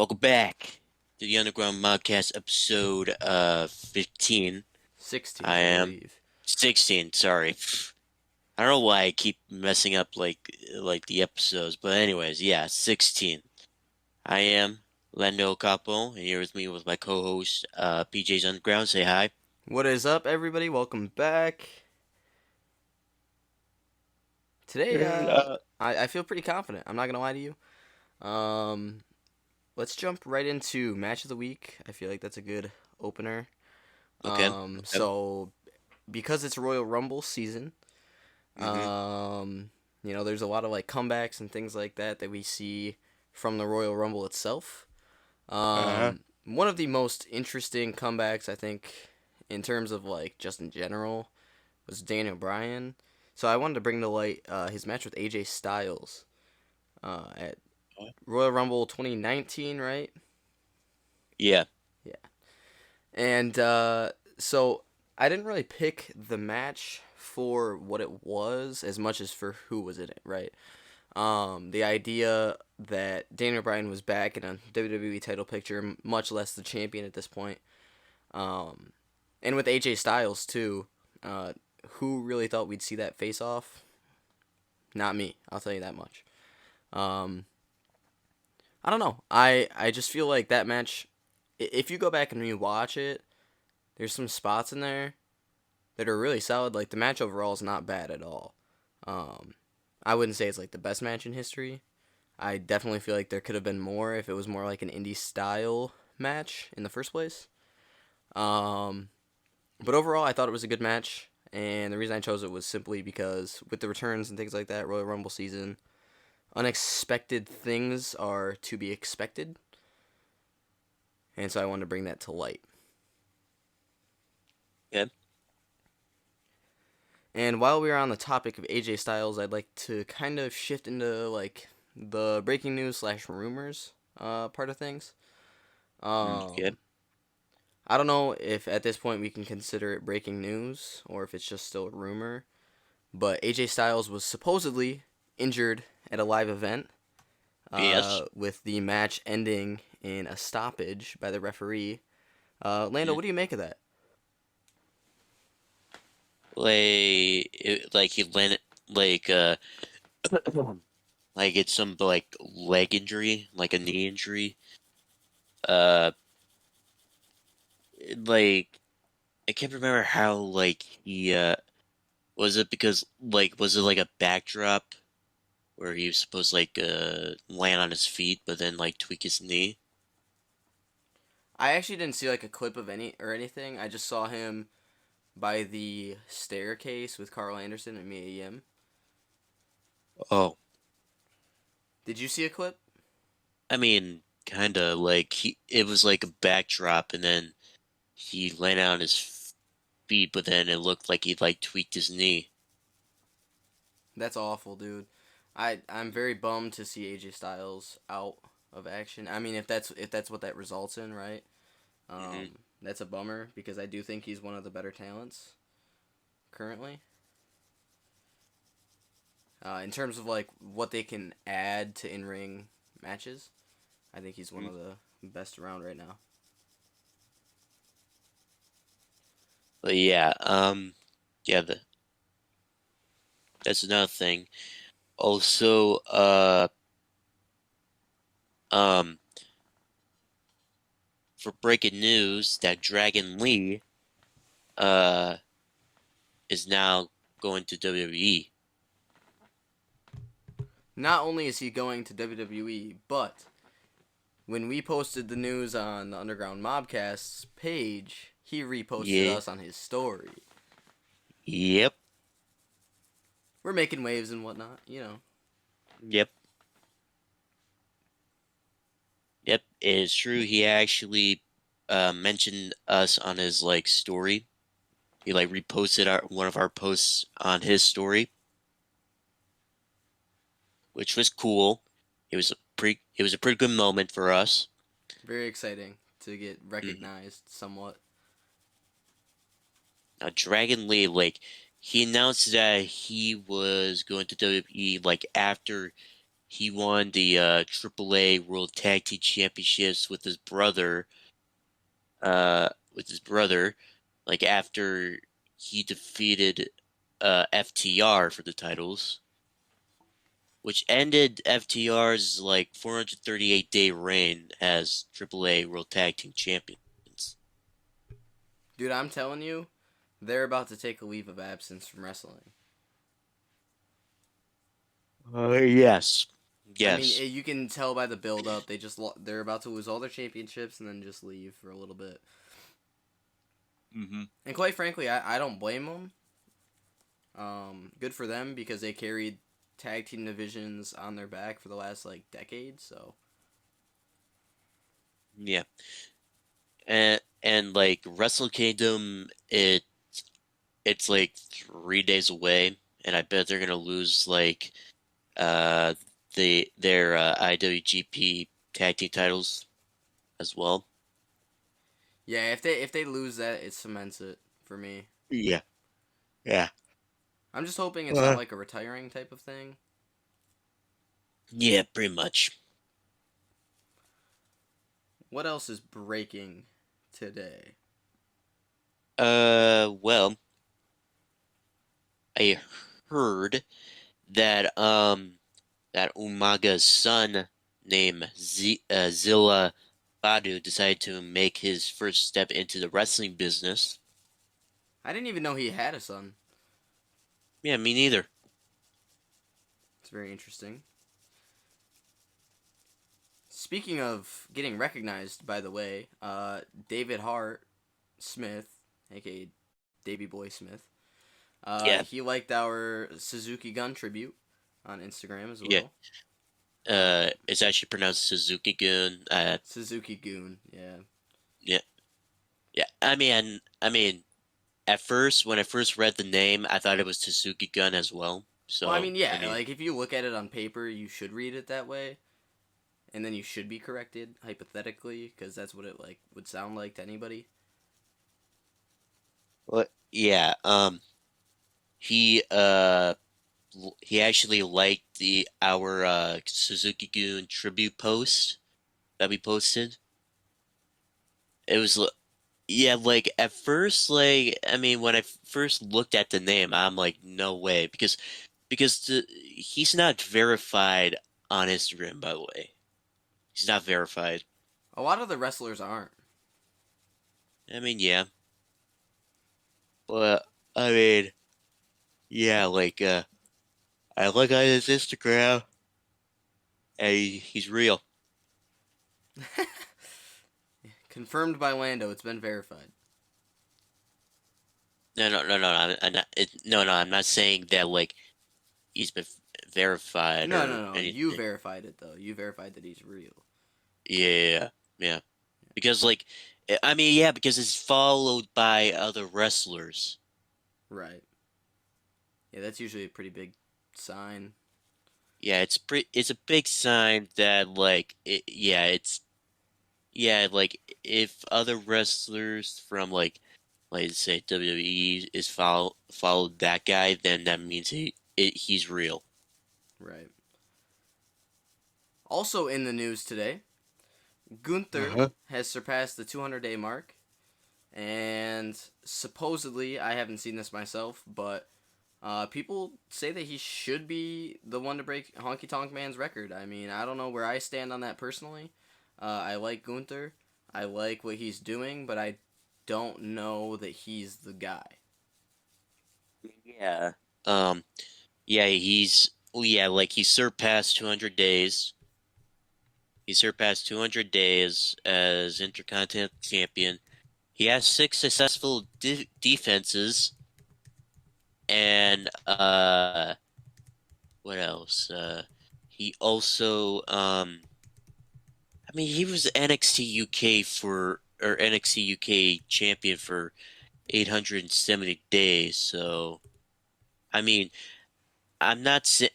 Welcome back to the Underground Mobcast episode 15. 16, I I am believe. 16, sorry. I don't know why I keep messing up like the episodes, but anyways, yeah, 16. I am Lendo Capo, and here with me with my co-host PJ's Underground. Say hi. What is up, everybody? Welcome back. Today, And, I feel pretty confident. I'm not gonna lie to you. Um, let's jump right into match of the week. I feel like that's a good opener. okay. Okay. So because it's Royal Rumble season, Mm-hmm. um, there's a lot of like comebacks and things like that we see from the Royal Rumble itself. Uh-huh. One of the most interesting comebacks, I think, in terms of like just in general, was Daniel Bryan. So I wanted to bring to light his match with AJ Styles at Royal Rumble 2019, right? Yeah. Yeah. And so I didn't really pick the match for what it was as much as for who was in it, right? The idea that Daniel Bryan was back in a WWE title picture, much less the champion at this point. Um, and with AJ Styles too, uh, who really thought we'd see that face off? Not me. I'll tell you that much. Um, I don't know. I just feel like that match. If you go back and rewatch it, there's some spots in there that are really solid. Like the match overall is not bad at all. Um, I wouldn't say it's like the best match in history. I definitely feel like there could have been more if it was more like an indie style match in the first place. Um, but overall, I thought it was a good match, and the reason I chose it was simply because with the returns and things like that, Royal Rumble season, unexpected things are to be expected, and so I wanted to bring that to light. Yeah. And while we are on the topic of AJ Styles, I'd like to kind of shift into like the breaking news slash rumors part of things. Okay. Um, I don't know if at this point we can consider it breaking news or if it's just still a rumor, but AJ Styles was supposedly injured at a live event, Yes. with the match ending in a stoppage by the referee. Lando, Mm. what do you make of that? Like he landed like like it's some like leg injury, like a knee injury. Uh, like I can't remember how like he was it because like was it like a backdrop where he was supposed to like land on his feet but then like tweak his knee? I actually didn't see like a clip of anything. I just saw him by the staircase with Carl Anderson and Mia Yim. Oh, Did you see a clip? I mean, kind of like he it was like a backdrop and then he landed on his feet but then it looked like he like tweaked his knee. That's awful, dude. I'm very bummed to see AJ Styles out of action. I mean, if that's what that results in, right? Hmm. That's a bummer because I do think he's one of the better talents currently. In terms of like what they can add to in ring matches, I think he's one of the best around right now. But yeah, yeah, that's another thing. Also, um, for breaking news that Dragon Lee uh is now going to WWE. Not only is he going to WWE, but when we posted the news on the Underground Mobcast's page, he reposted Yeah. us on his story. Yep. We're making waves and whatnot. Yep. Yep. It is true. He actually mentioned us on his like story. He like reposted our one of our posts on his story, which was cool. It was a pretty good moment for us. Very exciting to get Mhm. recognized somewhat. Dragon Lee, like he announced that he was going to WWE like after he won the AAA World Tag Team Championships with his brother, like after he defeated FTR for the titles, which ended FTR's like 438-day reign as AAA World Tag Team Champions. Dude, I'm telling you, they're about to take a leave of absence from wrestling. Yes. I mean, Yes. you can tell by the build up. They're about to lose all their championships and then just leave for a little bit. Hmm. And quite frankly, I don't blame them. Good for them because they carried tag team divisions on their back for the last like decade. So Yeah. And like Wrestle Kingdom, it's like 3 days away, and I bet they're gonna lose like uh their IWGP tag team titles as well. yeah, if they lose that, it cements it for me. Yeah. Yeah. I'm just hoping it's not Uh, like a retiring type of thing. yeah, pretty much. What else is breaking today? Well, I heard that that Umaga's son named Zilla Badu decided to make his first step into the wrestling business. I didn't even know he had a son. Yeah, me neither. It's very interesting. Speaking of getting recognized, by the way, David Hart Smith, aka Davy Boy Smith, Yeah, he liked our Suzuki Gun tribute on Instagram as yeah. well. Uh, It's actually pronounced Suzuki-gun. Suzuki Goon, yeah. Yeah, yeah. I mean, at first, when I first read the name, I thought it was Suzuki-gun as well. Well, I So, mean, I yeah, mean, like if you look at it on paper, you should read it that way, and then you should be corrected hypothetically, because that's what it like would sound like to anybody. what? Yeah. He he actually liked the our Suzuki-gun tribute post that we posted. It was yeah, like at first, like I mean, when I first looked at the name, I'm like, no way, because he's not verified on Instagram, by the way. He's not verified. A lot of the wrestlers aren't. I mean, yeah, but I mean, yeah, like I look at his Instagram and he's real. Confirmed by Lando, it's been verified. No, no, no, no, I'm not. No, I'm not saying that like he's been verified No, or no, no. You anything. verified it though. You verified that he's real. Yeah, yeah. Because like, I mean, yeah, because it's followed by other wrestlers. Right. Yeah, that's usually a pretty big sign. Yeah, it's a big sign that like yeah, like if other wrestlers from like say WWE is followed that guy, then that means he's real. Right. Also in the news today, Gunther Uh-huh. has surpassed the 200-day mark, and supposedly, I haven't seen this myself, but people say that he should be the one to break Honky Tonk Man's record. I mean, I don't know where I stand on that personally. I like Gunther. I like what he's doing, but I don't know that he's the guy. Yeah. Um yeah, yeah, like he surpassed 200 days. He surpassed 200 days as Intercontinental Champion. He has six successful defenses, and what else? He also I mean, he was NXT UK or NXT UK champion for 870 days. So, I mean, I'm not saying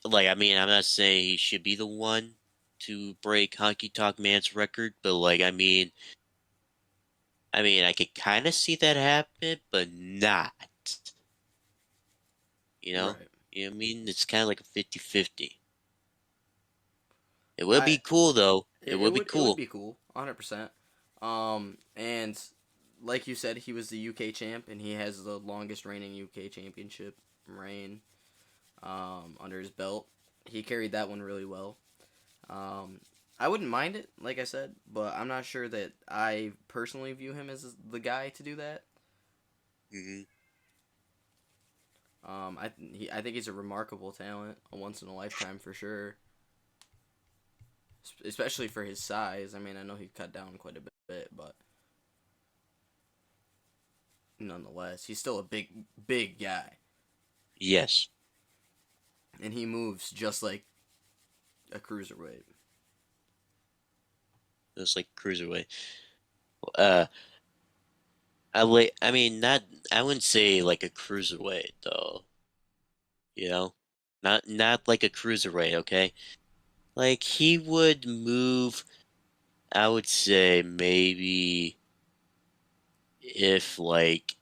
he should be the one to break Honky Tonk Man's record, but like, I could kind of see that happen, but not. You know? Right. You know what I mean? It's kind of like a 50-50. It would I be cool though. It would be it would cool. be cool, 100%. And like you said, he was the UK champ, and he has the longest reigning UK championship reign under his belt. He carried that one really well. Um, I wouldn't mind it, like I said, but I'm not sure that I personally view him as the guy to do that. Hmm. I think he's a remarkable talent, a once in a lifetime for sure, especially for his size. I mean, I know he cut down quite a bit, but nonetheless, he's still a big guy, Yes, and he moves just like a cruiserweight. it's like cruiserweight. I mean, not. I wouldn't say like a cruiserweight though. You know, not like a cruiserweight. Okay, like he would move. I would say maybe if like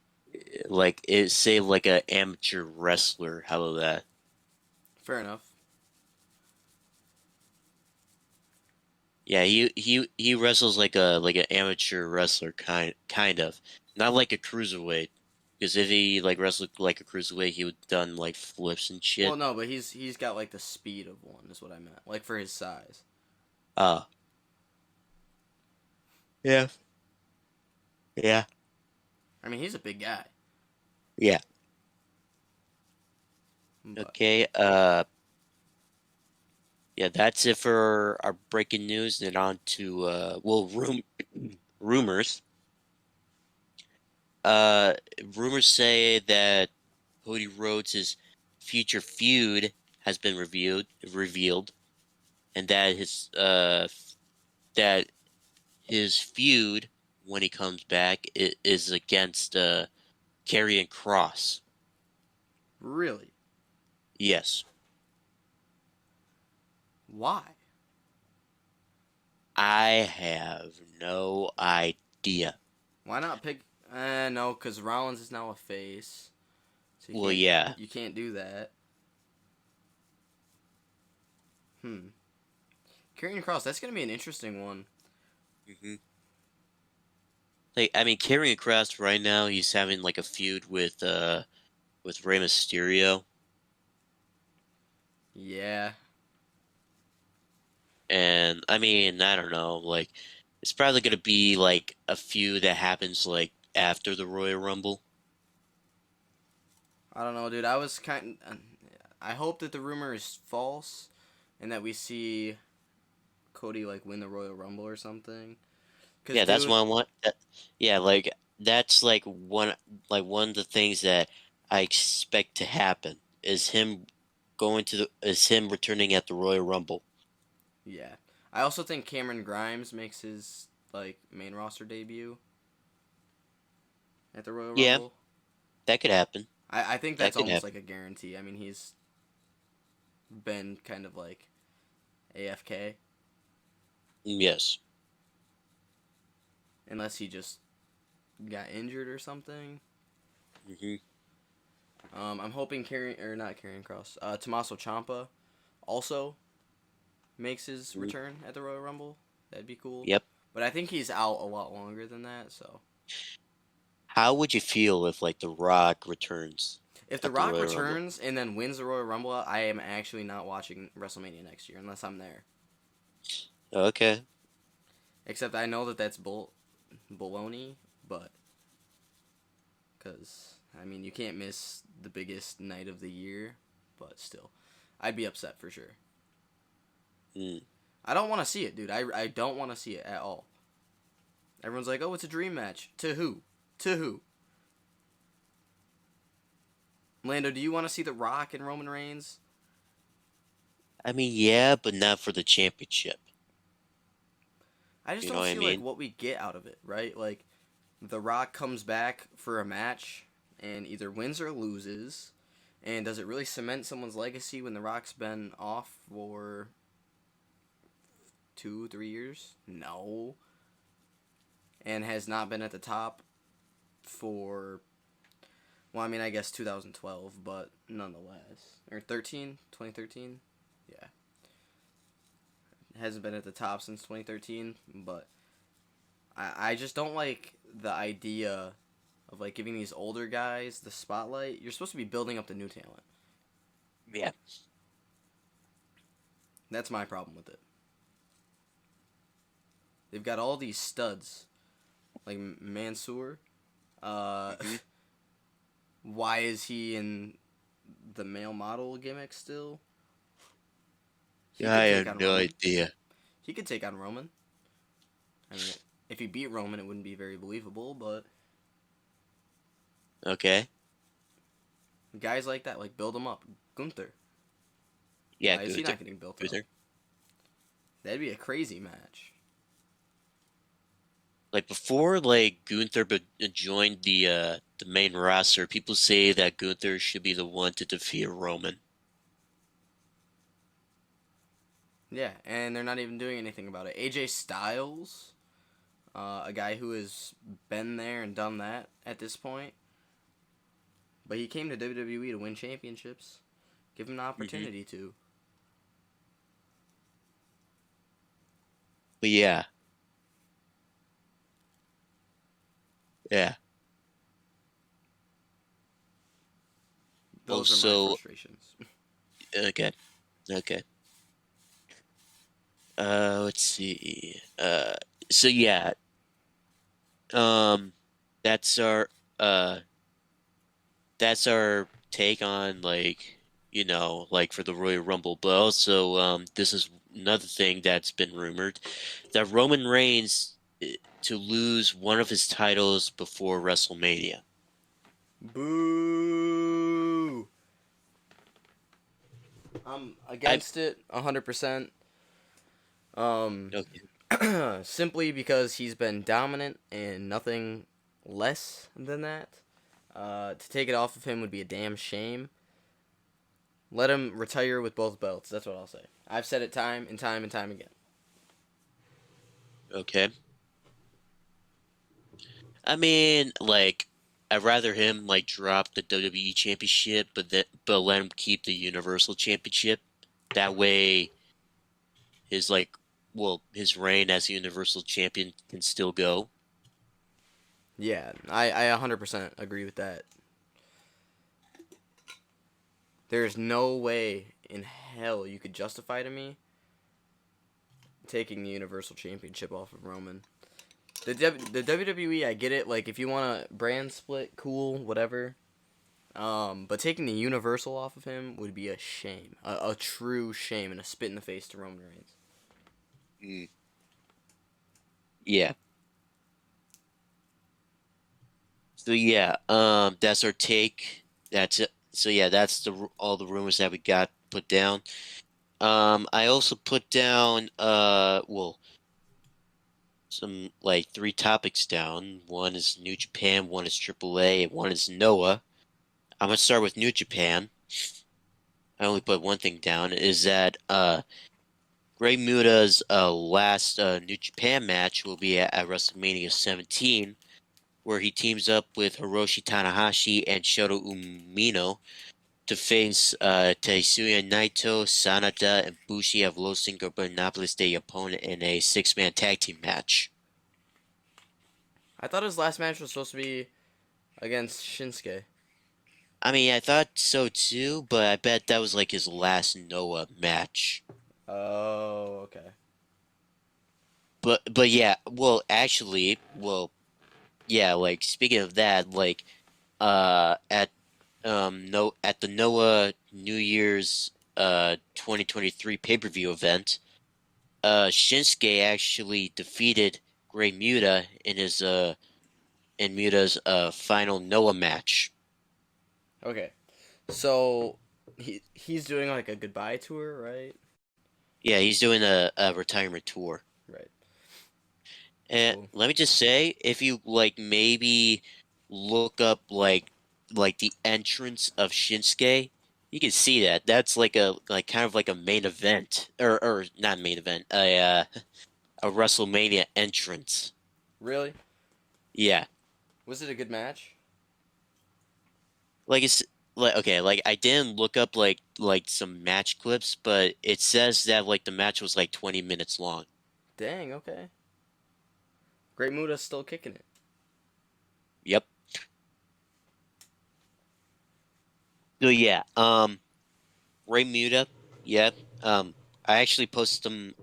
it say like a amateur wrestler. How about that? Fair enough. Yeah, he wrestles like an amateur wrestler kind of, not like a cruiserweight. Because if he like wrestled like a cruiserweight, he would done like flips and Well, shit. no, but he's got like the speed of one, is what I meant. Like for his size. Uh yeah, yeah, I mean, he's a big guy, yeah. but Okay, yeah, that's it for our breaking news. Then on to well, rumors. Uh, rumors say that Cody Rhodes' future feud has been revealed, and that his feud when he comes back is against Karrion Cross. really, Yes, why? I have no idea. Why not pick? No, because Rollins is now a face, so Well, yeah. you can't do that. Hmm. Karrion Cross, that's gonna be an interesting one. Hmm. Like, I mean, Karrion Cross right now, he's having like a feud with Rey Mysterio, Yeah, and I mean, I don't know, like it's probably gonna be like a feud that happens like after the Royal Rumble. I don't know, dude. I was kind. I hope that the rumor is false, and that we see Cody like win the Royal Rumble or something. Cause, Yeah, that's what dude, I want. Yeah, like that's like one of the things that I expect to happen is him is him returning at the Royal Rumble. yeah. I also think Cameron Grimes makes his like main roster debut at the Royal Yeah, Rumble. that could happen. I think That that's could almost happen. like a guarantee. I mean, he's been kind of like AFK Yes. unless he just got injured or something. Hmm. I'm hoping Carry or not Karrion Cross, Tommaso Ciampa also makes his return at the Royal Rumble. That'd be cool. Yep. But I think he's out a lot longer than that. So How would you feel if like The Rock returns if The at the Rock Royal Rumble? returns and then wins the Royal Rumble, I am actually not watching WrestleMania next year unless I'm there. Okay. Except I know that that's baloney, but because I mean you can't miss the biggest night of the year, but still, I'd be upset for sure. Mm. I don't want to see it, dude. I don't want to see it at all. Everyone's like, oh, it's a dream match. To who? To who? Lando, do you want to see The Rock and Roman Reigns? I mean, yeah, but not for the championship. I just You know don't what I see like mean? what we get out of it, right? Like The Rock comes back for a match and either wins or loses. And does it really cement someone's legacy when The Rock's been off for 2, 3 years? No. And has not been at the top for, well, I mean, I guess 2012, but nonetheless. Or 2013? Yeah. hasn't been at the top since 2013, but I just don't like the idea of like giving these older guys the spotlight. You're supposed to be building up the new talent. Yeah. That's my problem with it. They've got all these studs like Mansoor. Uh, Hmm. why is he in the male model gimmick still? He I could take have on no Roman. idea. He could take on Roman. I mean, if he beat Roman, it wouldn't be very believable, but Okay. guys like that, like build him up. Gunther. Yeah, Why is he Gunther. not getting built up? Gunther. That'd be a crazy match. Like before, like Gunther joined the main roster, people say that Gunther should be the one to defeat Roman. Yeah, and they're not even doing anything about it. AJ Styles, a guy who has been there and done that at this point, but he came to WWE to win championships. Give him an Hmm. opportunity to. But yeah, yeah. Those are my Also, frustrations. okay, okay. Let's see. So yeah, um, that's our uh, that's our take on like like for the Royal Rumble. But also, this is another thing that's been rumored that Roman Reigns to lose one of his titles before WrestleMania. Boo! I'm I against it 100%. Um, Okay. simply because he's been dominant and nothing less than that. To take it off of him would be a damn shame. Let him retire with both belts. That's what I'll say. I've said it time and time and time again. Okay. I mean, like, I'd rather him like drop the WWE Championship, but let him keep the Universal Championship. That way, his his reign as Universal Champion can still go. Yeah, I 100% agree with that. There's no way in hell you could justify to me taking the Universal Championship off of Roman. The WWE, I get it. Like, if you want a brand split, cool, whatever. But taking the Universal off of him would be a shame, a true shame, and a spit in the face to Roman Reigns. Mm, yeah. So yeah, that's our take. That's it. So yeah, that's all the rumors that we got put down. I also put down some like three topics down. One is New Japan, one is AAA, and one is Noah. I'm gonna start with New Japan. I only put one thing down is that Great Muta's last New Japan match will be at WrestleMania 17, where he teams up with Hiroshi Tanahashi and Shota Umino to face Tetsuya Naito, Sanada, and Bushi of Los Ingobernables de opponent in a six-man tag team match. I thought his last match was supposed to be against Shinsuke. I mean, I thought so too, but I bet that was like his last Noah match. Oh, okay. But yeah, well, actually, well, yeah, like speaking of that, like at no at the Noah New Year's 2023 pay-per-view event, Shinsuke actually defeated Great Muta in Muta's final Noah match. Okay. So he's doing like a goodbye tour, right? Yeah, he's doing a retirement tour. Right. And Cool. let me just say, if you like maybe look up like the entrance of Shinsuke, you can see that. That's like a like kind of like a main event or not main event, a WrestleMania entrance. Really? Yeah. Was it a good match? Like it's like okay, like I didn't look up like some match clips, but it says that like the match was like 20 minutes long. Dang, okay. Great Muda's still kicking it. Yep. So yeah, Ray Muta, yeah. Um, I actually post him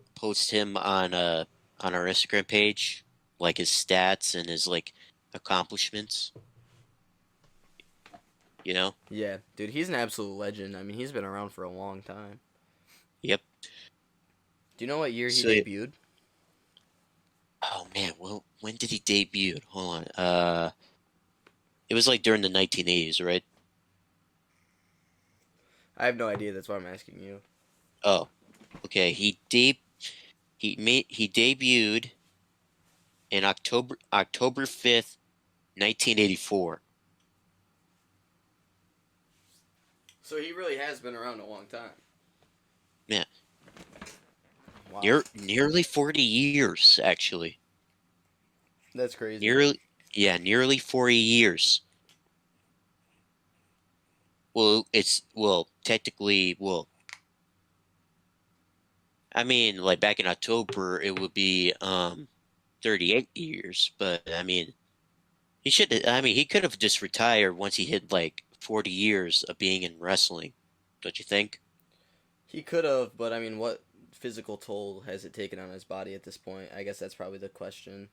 on our Instagram page, like his stats and his like accomplishments, you know? Yeah, dude, he's an absolute legend. I mean, he's been around for a long time. Yep. Do you know what year he So yeah. debuted? Oh man, well, when did he debut? Hold on. It was like during the 1980s, right? I have no idea. That's why I'm asking you. Oh, okay. He debuted in October 5th, 1984. So he really has been around a long time. Yeah, Wow, nearly 40 years actually. that's crazy. Nearly yeah, nearly 40 years. Well, technically, well, I mean, like back in October it would be 38 years, but I mean, he could have just retired once he hit like 40 years of being in wrestling. Don't you think? He could have, but I mean, what physical toll has it taken on his body at this point? I guess that's probably the question.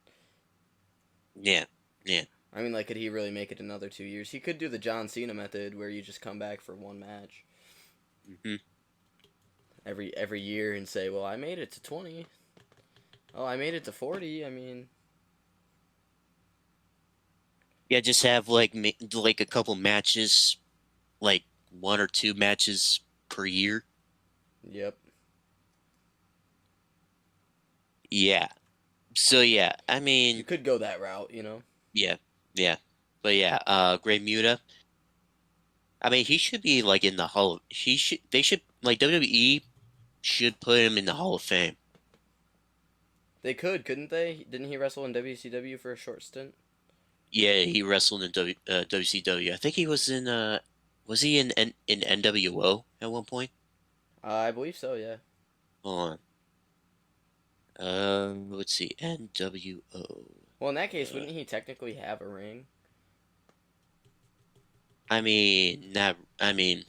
Yeah. Yeah. I mean, like, could he really make it another 2 years? He could do the John Cena method, where you just come back for one match hmm every year and say, "Well, I made it to 20. Oh, I made it to 40." I mean, Yeah, just have like a couple matches, like one or two matches per year. yep. Yeah. So yeah, I You mean, could go that route, yeah, yeah, but yeah, Great Muta. I mean, he should be like in the Hall. They should like WWE should put him in the Hall of Fame. They could, couldn't they? Didn't he wrestle in WCW for a short stint? Yeah, he wrestled in WCW. I think he was he in NWO at one point? I believe so. Yeah. Hold on. Let's see, NWO. Well, in that case, Uh, wouldn't he technically have a ring? I mean, not. I mean,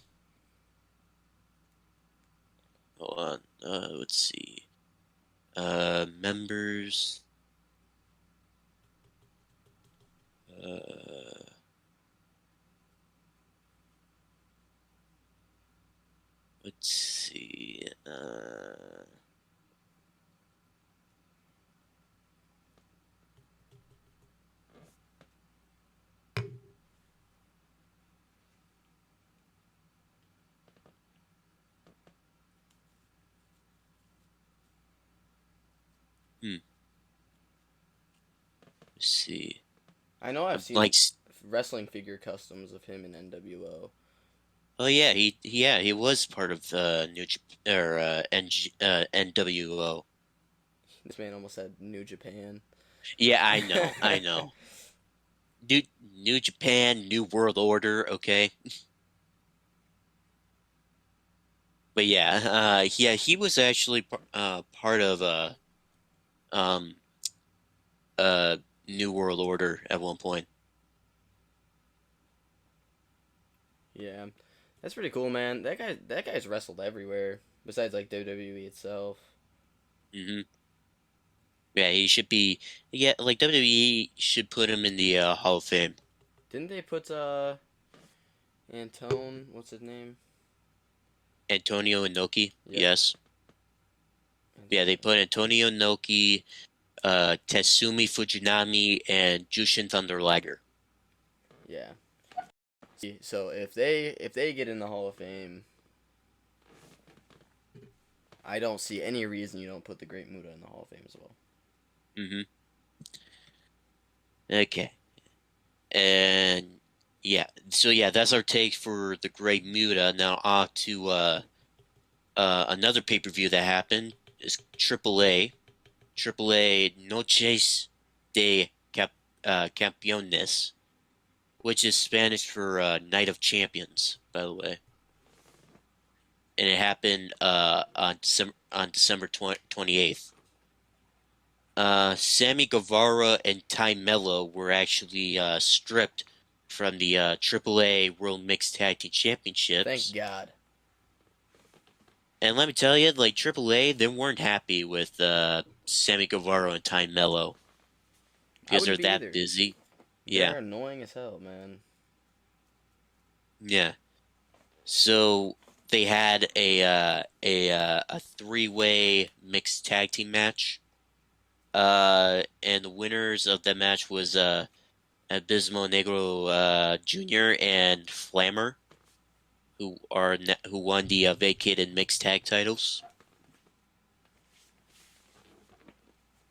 hold on. Let's see. Members. Uh, let's see. Hmm. Let's see. I know I've Like, seen wrestling figure customs of him in NWO. oh yeah, he was part of New Jap or NWO. This man almost said New Japan. Yeah, I know. New Japan, New World Order. Okay, but yeah, yeah, he was actually part of um uh New World Order at one point. Yeah, that's pretty cool, man. That guy's wrestled everywhere besides like WWE itself. hmm Yeah, he should be. Yeah, like WWE should put him in the Hall of Fame. Didn't they put Antone? What's his name? Antonio Inoki, Yep. yes. Yeah, they Antonio. put Antonio Inoki, Tatsumi Fujinami, and Jushin Thunder Liger. Yeah. So if they get in the Hall of Fame, I don't see any reason you don't put the Great Muta in the Hall of Fame as well. hmm Okay. And yeah, so yeah, that's our take for the Great Muta. Now on to another pay-per-view that happened is AAA Noches de Campeones. which is Spanish for Night of Champions, by the way. And it happened on December 28th. Sammy Guevara and Ty Mello were actually stripped from the AAA World Mixed Tag Team Thank Championships. God. And let me tell you, like AAA, they weren't happy with Sammy Guevara and Ty Mello I because wouldn't they're be that either. busy. Yeah, They're annoying as hell, man. yeah. So they had a three-way mixed tag team match. And the winners of that match was Abismo Negro Jr. and Flammer, who won the vacated mixed tag titles.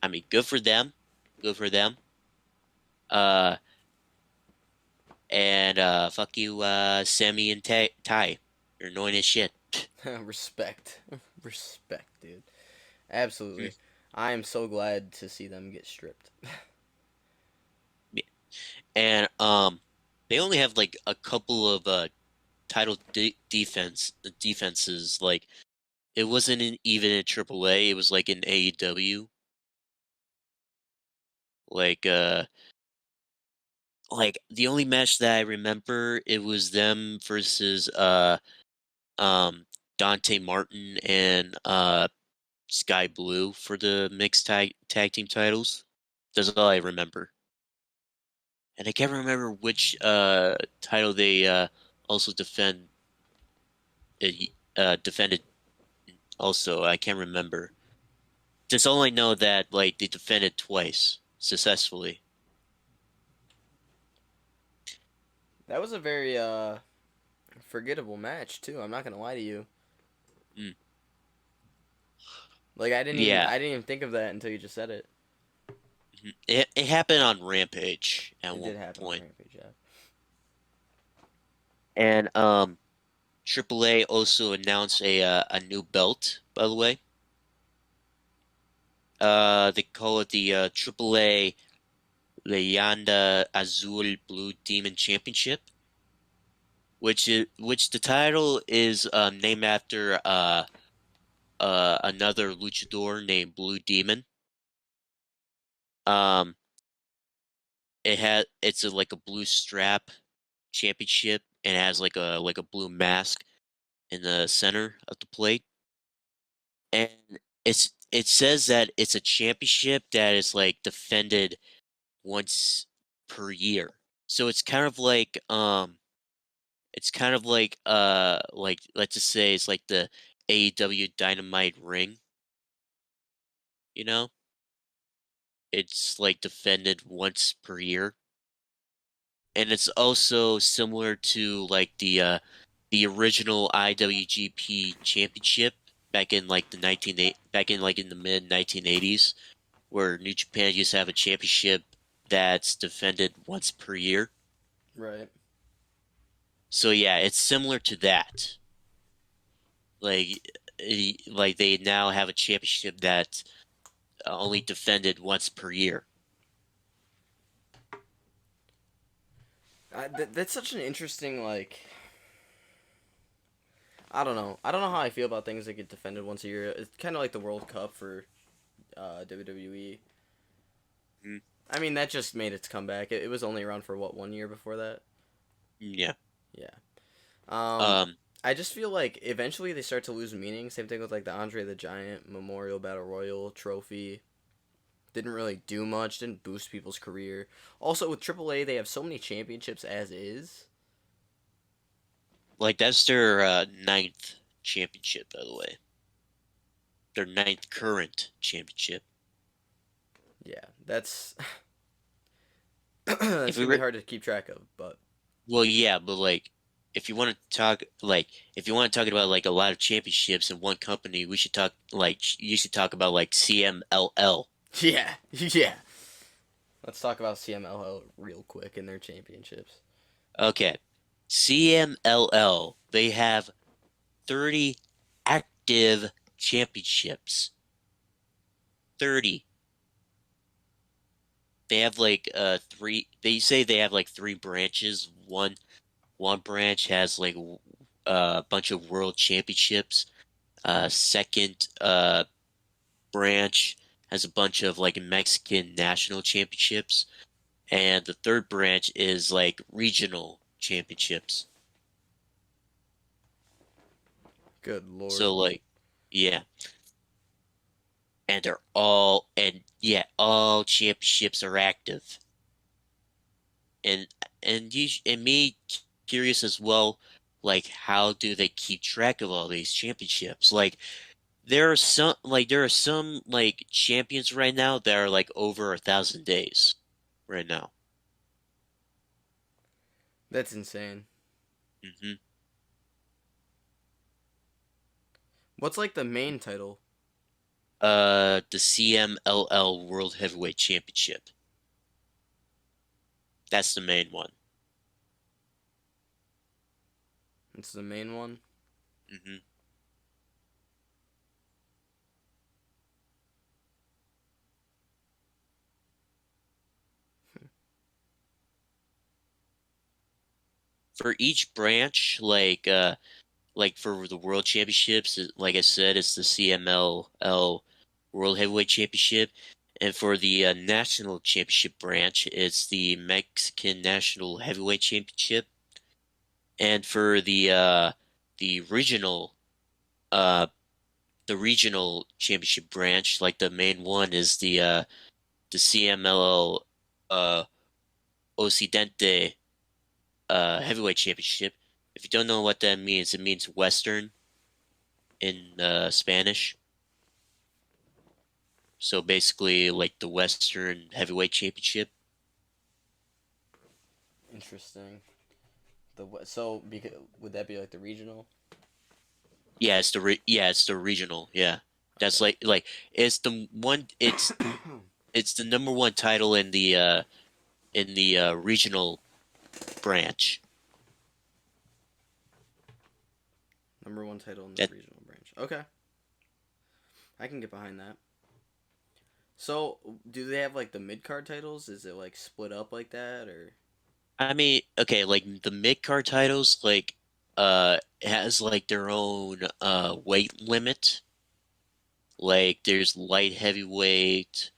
I mean, good for them. Good for them. Uh, and fuck you, Sammy and Ty. You're annoying as shit. Respect. Respect, dude. Absolutely. I am so glad to see them get stripped. And they only have like a couple of title defenses. Like it wasn't even in AAA. It was like in AEW. Like like the only match that I remember, it was them versus um Dante Martin and Sky Blue for the mixed tag team titles. That's all I remember. And I can't remember which title they also defended also. I can't remember. Just only know that like they defended twice successfully. That was a very forgettable match too. I'm not gonna lie to you. Mm. Like Yeah. I didn't even think of that until you just said it. It happened on Rampage at It did one happen on point. Rampage, yeah. And AAA also announced a new belt, by the way. They call it the AAA Leyenda Azul Blue Demon Championship, which the title is named after another luchador named Blue Demon. Um, it's like a blue strap championship and has like a blue mask in the center of the plate. And it says that it's a championship that is like defended once per year. So it's kind of like let's just say it's like the AEW Dynamite ring, you know? It's like defended once per year. And it's also similar to like the original IWGP championship back in like in the mid 1980s where New Japan used to have a championship that's defended once per year. Right. So yeah, it's similar to that. Like like they now have a championship that's only defended once per year. That's such an interesting like. I don't know. I don't know how I feel about things that get defended once a year. It's kind of like the World Cup for WWE. Mm, I mean, that just made its comeback. It was only around for what 1 year before that. yeah. Yeah. Um, Um. I just feel like eventually they start to lose meaning. Same thing with like the Andre the Giant Memorial Battle Royal trophy. Didn't really do much. Didn't boost people's career. Also with AAA, they have so many championships as is. Like that's their ninth championship, by the way. Their ninth current championship. Yeah, that's If that's we gonna be were, hard to keep track of. But well, yeah, but like, if you want to talk, like, if you want to talk about like a lot of championships in one company, we should talk like you should talk about like CMLL. yeah, yeah. Let's talk about CMLL real quick and their championships. Okay, CMLL. They have 30 active championships. 30. they have like three. They say they have like three branches. One branch has like a bunch of world championships. Second branch has a bunch of like Mexican national championships, and the third branch is like regional championships. Good lord. So like, yeah, and they're all and yeah, all championships are active. And and me curious as well, like how do they keep track of all these championships? Like there are some like champions right now that are like over 1,000 days right now. That's insane. Hmm. What's like the main title? The CMLL World Heavyweight Championship. That's the main one. It's the main one. Hmm. For each branch, like for the World Championships, like I said, it's the CMLL World Heavyweight Championship, and for the National Championship branch, it's the Mexican National Heavyweight Championship, and for the uh the regional championship branch, like the main one is the CMLL uh Occidente Heavyweight Championship. If you don't know what that means, it means Western in Spanish. So basically, like the Western Heavyweight Championship. Interesting. So because would that be like the regional? Yeah, it's the regional. Yeah, that's Okay. like it's the one. It's the number one title in the regional branch. Number one title in the That regional branch. Okay, I can get behind that. So, do they have like the mid card titles? Is it like split up like that, or I mean, okay, like the mid card titles, like has like their own weight limit. Like there's light heavyweight,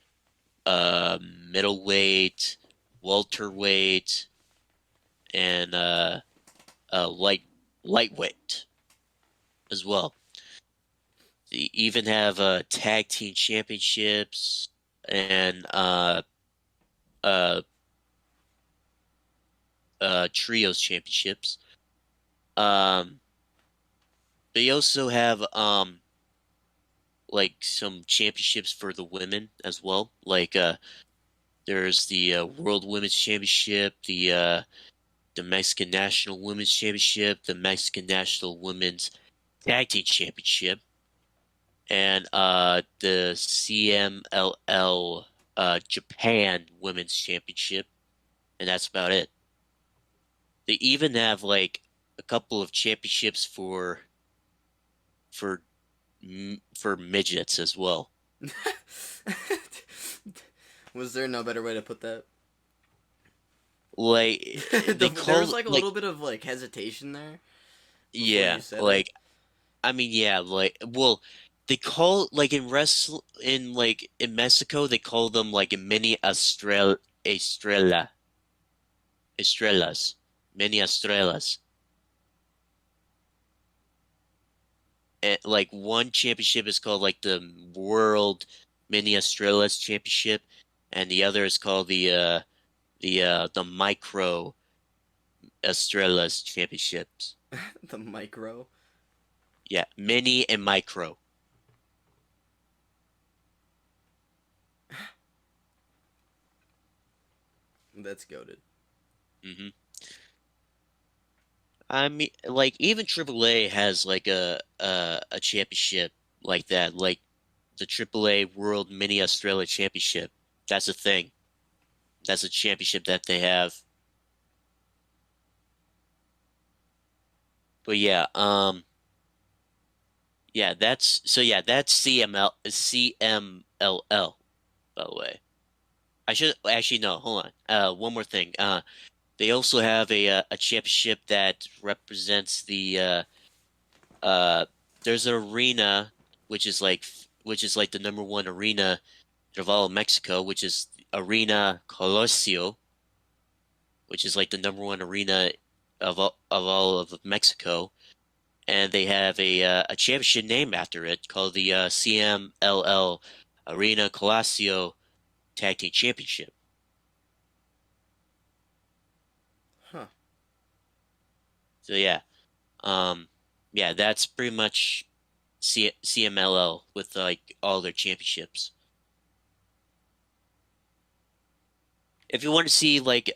middleweight, welterweight, and light lightweight as well. They even have tag team championships and uh trios championships. Um, they also have like some championships for the women as well. Like there's the World Women's Championship, the Mexican National Women's Championship, the Mexican National Women's Tag Team Championship, and the CMLL Japan Women's Championship, and that's about it. They even have like a couple of championships for for midgets as well. was there no better way to put that? Like they There was call like a like little bit of like hesitation there before you yeah, said it. like I mean yeah, like well they call like in Mexico they call them like a mini estrellas, mini estrellas. And like one championship is called like the World Mini Estrellas Championship, and the other is called the Micro Estrellas Championships. The micro. Yeah, mini and micro. That's goaded. Hmm. I mean, like even AAA has like a championship like that, like the AAA World Mini Australia Championship. That's a thing. That's a championship that they have. But yeah, yeah, that's so yeah, that's CMLL by the way. I should actually no, hold on. One more thing. They also have a championship that represents uh there's an arena which is like the number one arena of all of Mexico, which is Arena Colosio, which is like the number one arena of all of Mexico, and they have a championship named after it called the CMLL Arena Colosio Tag Team Championship. Huh. So um, yeah, that's pretty much CMLL with like all their championships. If you want to see like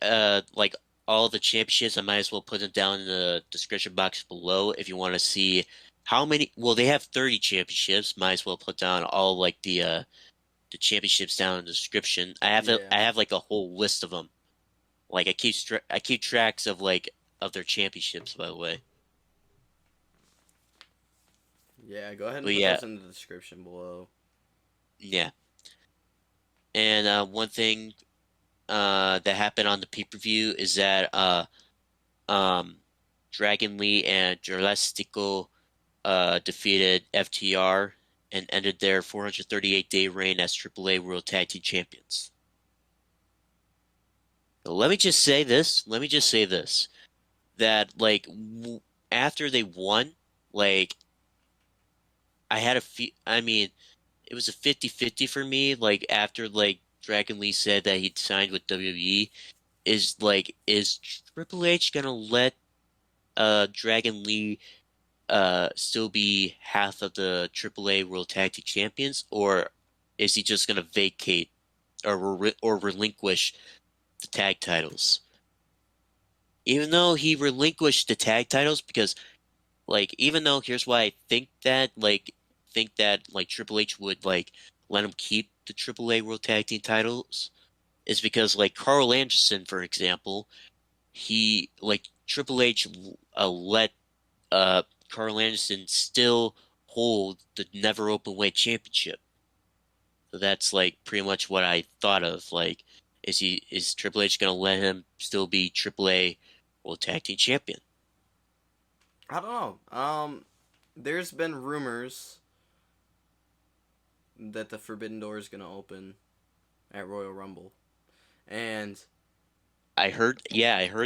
all the championships, I might as well put them down in the description box below. If you want to see how many, well, they have 30 championships. Might as well put down all like the championships down in the description. Yeah. I have like a whole list of them. Like I keep tracks of like of their championships, by the way. Yeah, go ahead and But put yeah, those in the description below. yeah. And one thing that happened on the pay-per-view is that um Dragon Lee and Jurassico defeated FTR and ended their 438-day reign as AAA World Tag Team Champions. So let me just say this. Let me just say this. That like w after they won, like I had a fe I mean, it was a 50-50 for me. Like after like Dragon Lee said that he'd signed with WWE, is Triple H gonna let Dragon Lee still be half of the AAA World Tag Team Champions, or is he just gonna vacate or relinquish the tag titles? Even though he relinquished the tag titles, because like even though here's why I think that like Triple H would like let him keep the AAA World Tag Team titles is because like Carl Anderson, for example, he like Triple H let uh Carl Anderson still hold the Never Openweight Championship. So that's like pretty much what I thought of. Like, is Triple H gonna let him still be AAA World Tag Team Champion? I don't know. There's been rumors that the Forbidden Door is gonna open at Royal Rumble, and I heard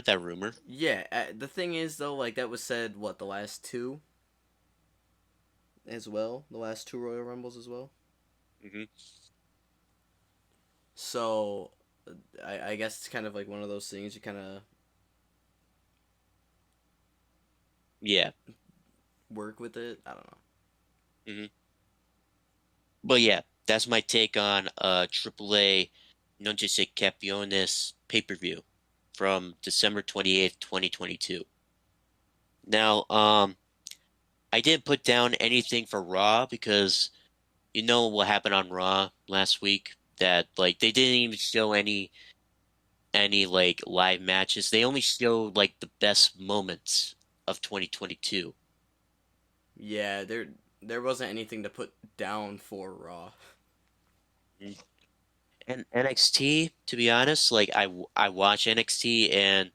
that rumor. yeah, the thing is though, like that was said, what, the last two as well, the last two Royal Rumbles as well. Hmm. So, I guess it's kind of like one of those things you kind of Yeah. work with it. I don't know. Hmm. But yeah, that's my take on AAA Noche Campeones pay-per-view from December 28th, 2022. Now, I didn't put down anything for Raw because you know what happened on Raw last week that like they didn't even show any like live matches. They only showed like the best moments of 2022. Yeah, there wasn't anything to put down for Raw. Mm. And NXT, to be honest, I watch NXT and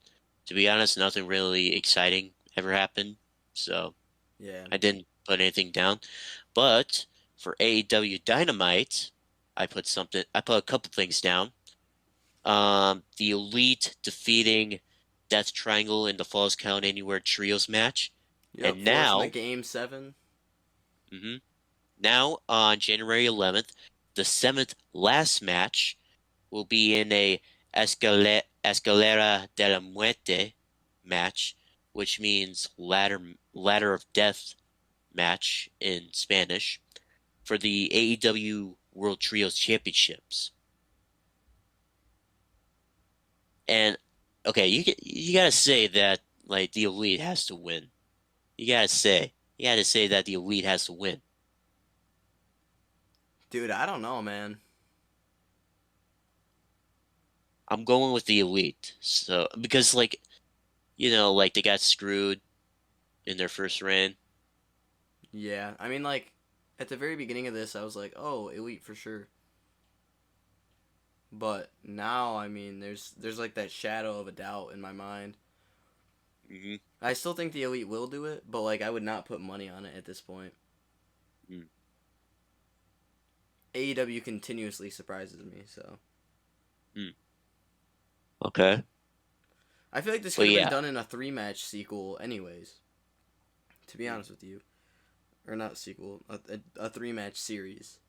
to be honest, nothing really exciting ever happened. So Yeah. I didn't put anything down. But for AEW Dynamite, I put a couple things down. The Elite defeating Death Triangle in the Falls Count Anywhere Trios match. Yep, And forcing the now, game 7. mhm, now on January 11th, the seventh last match will be in a Escalera de la Muerte match, which means ladder of death match in Spanish for the AEW World Trios Championships. And okay, you gotta say that like the Elite has to win. You gotta say that the Elite has to win. Dude, I don't know, man. I'm going with the Elite. So because like like they got screwed in their first reign. Yeah, I mean, like, at the very beginning of this, I was like, oh, Elite for sure. But now, I mean, there's like that shadow of a doubt in my mind. Hmm. I still think the Elite will do it, but like I would not put money on it at this point. AEW continuously surprises me, so Mm. Okay. I feel like this could But have been yeah. done in a three match sequel, anyways. To be Mm. honest with you, or not sequel, a three match series.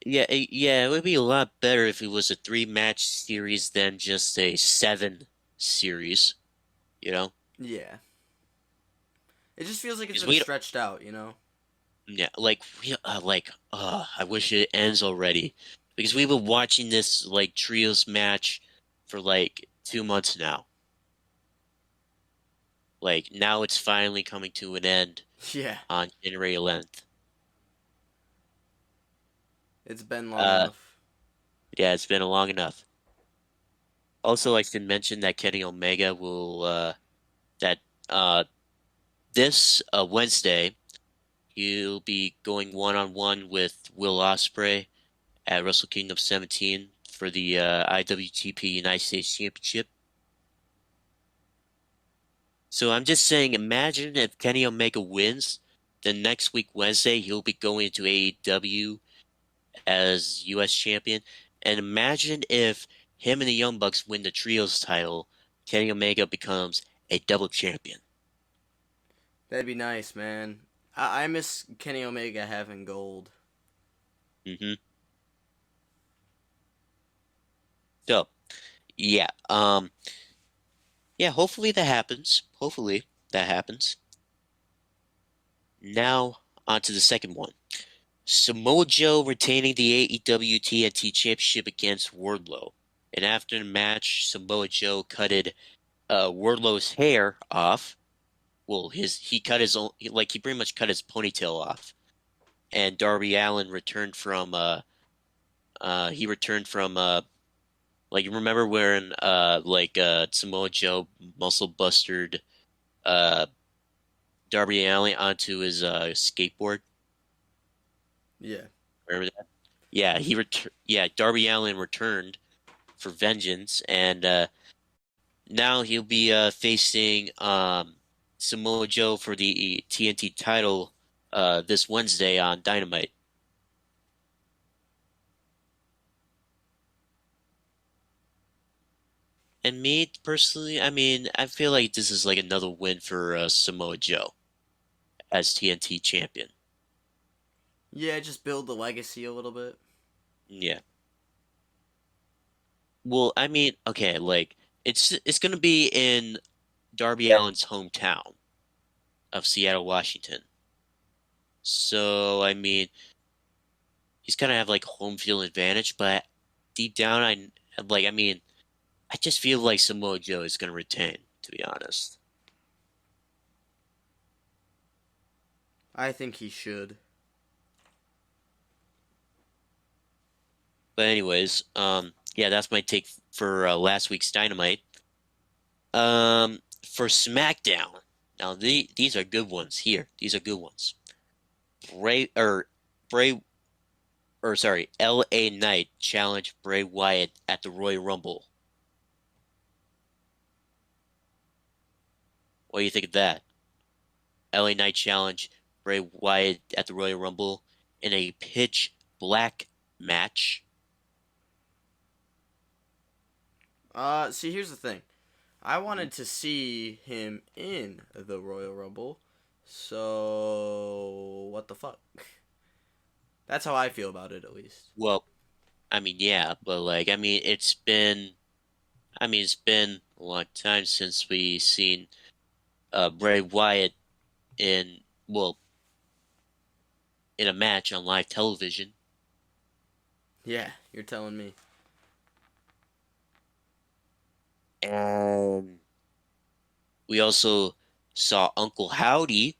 Yeah, yeah, it would be a lot better if it was a three-match series than just a seven series, you know? Yeah, it just feels like it's Because been we don't, stretched out, you know. yeah, I wish it ends already. Because we've been watching this like trios match for like 2 months now. Like now it's finally coming to an end Yeah, on January 11th. it's been long Uh, enough. yeah, it's been long enough. Also, I should mention that Kenny Omega will that uh this Wednesday he'll be going one-on-one with Will Ospreay at Wrestle Kingdom 17 for the IWGP United States Championship. So I'm just saying, imagine if Kenny Omega wins, then next week Wednesday he'll be going to AEW as US champion. And imagine if him and the Young Bucks win the trios title, Kenny Omega becomes a double champion. That'd be nice, man. I miss Kenny Omega having gold. Hmm. So yeah, yeah, hopefully that happens. Hopefully that happens. Now on to the second one. Samoa Joe retaining the AEW TNT Championship against Wardlow. And after the match, Samoa Joe cutted Wardlow's hair off. Well, his he cut his own like he pretty much cut his ponytail off. And Darby Allin returned from he returned from like you remember when Samoa Joe muscle bustered uh Darby Allin onto his skateboard. Yeah. Remember that? Yeah, Darby Allin returned for vengeance, and now he'll be facing Samoa Joe for the TNT title this Wednesday on Dynamite. And me personally, I mean, I feel like this is like another win for Samoa Joe as TNT champion. Yeah, just build the legacy a little bit. Yeah. Well, I mean, okay, like it's gonna be in Darby Allin's hometown of Seattle, Washington. So, I mean, he's gonna have like home field advantage, but deep down, I mean, I just feel like Samoa Joe is gonna retain, to be honest. I think he should. But anyways, yeah, that's my take for last week's Dynamite. For SmackDown, now these are good ones here. These are good ones. Bray or Bray or sorry, LA Knight challenged Bray Wyatt at the Royal Rumble. What do you think of that? LA Knight challenged Bray Wyatt at the Royal Rumble in a pitch black match. See, here's the thing. I wanted to see him in the Royal Rumble. So, what the fuck? That's how I feel about it, at least. Well, I mean, yeah, but like, it's been a long time since we seen Bray Wyatt in, well, in a match on live television. Yeah, you're telling me. And we also saw Uncle Howdy.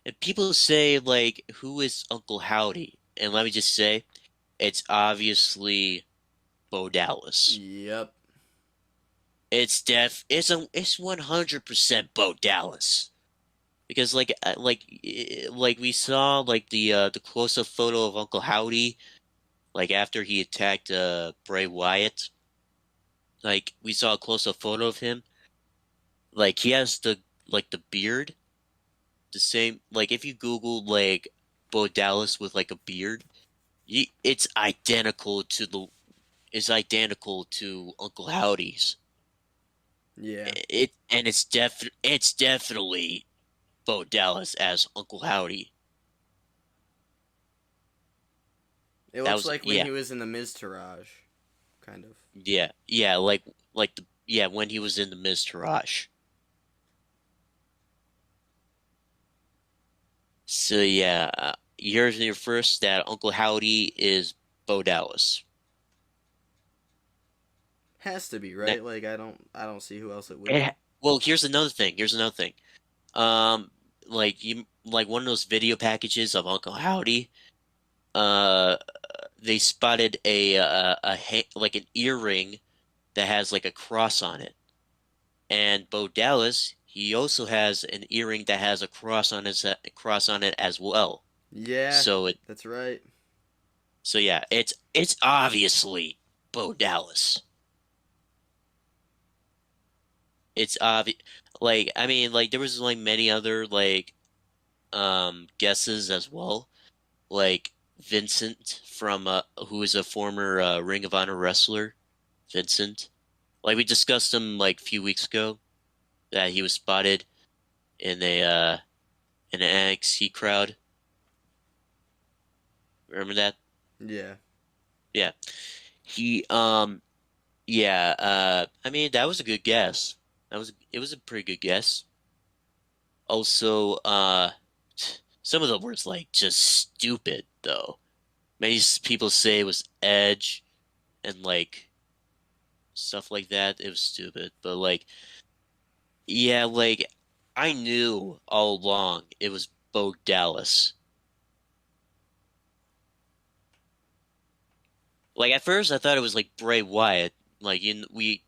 And people say, like, who is Uncle Howdy? And let me just say, it's obviously Bo Dallas. Yep. It's 100% Bo Dallas. Because like we saw like the close-up photo of Uncle Howdy like after he attacked Bray Wyatt, like we saw a close-up photo of him. Like he has the beard, the same. Like if you Google like Bo Dallas with like a beard, it's identical to the is identical to Uncle Howdy's. Yeah. It's definitely Bo Dallas as Uncle Howdy. It That looks was like when yeah he was in the Miztourage, kind of. yeah like the yeah when he was in the Miz Taraj. So yeah, here's your first that Uncle Howdy is Bo Dallas. Has to be, Ne- right? Like I don't see who else it would it, be. well, here's another thing. Here's another thing. Um, like one of those video packages of Uncle Howdy. Uh, they spotted like an earring that has like a cross on it. And Bo Dallas, he also has an earring that has a cross on it as well. Yeah, So that's right. yeah, it's obviously Bo Dallas. It's obvious. Like I mean, like there was like many other like guesses as well. Like Vincent from who is a former Ring of Honor wrestler, Vincent. Like we discussed him like a few weeks ago that he was spotted in a in an NXT crowd. Remember that? Yeah. Yeah. He yeah, I mean that was a good guess. It was a pretty good guess. Also, some of the words like just stupid though. Many people say it was Edge and like stuff like that. It was stupid, but like yeah, like I knew all along it was Bo Dallas. Like at first I thought it was like Bray Wyatt. Like we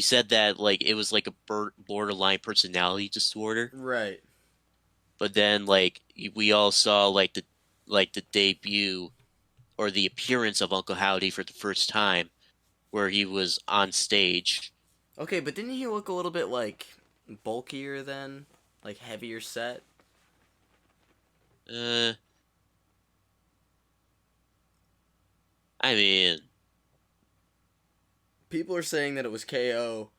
said that like it was like a borderline personality disorder. Right. But then like we all saw like the debut or the appearance of Uncle Howdy for the first time where he was on stage. Okay, but didn't he look a little bit like bulkier then? Like heavier set? Uh I mean, People are saying that it was KO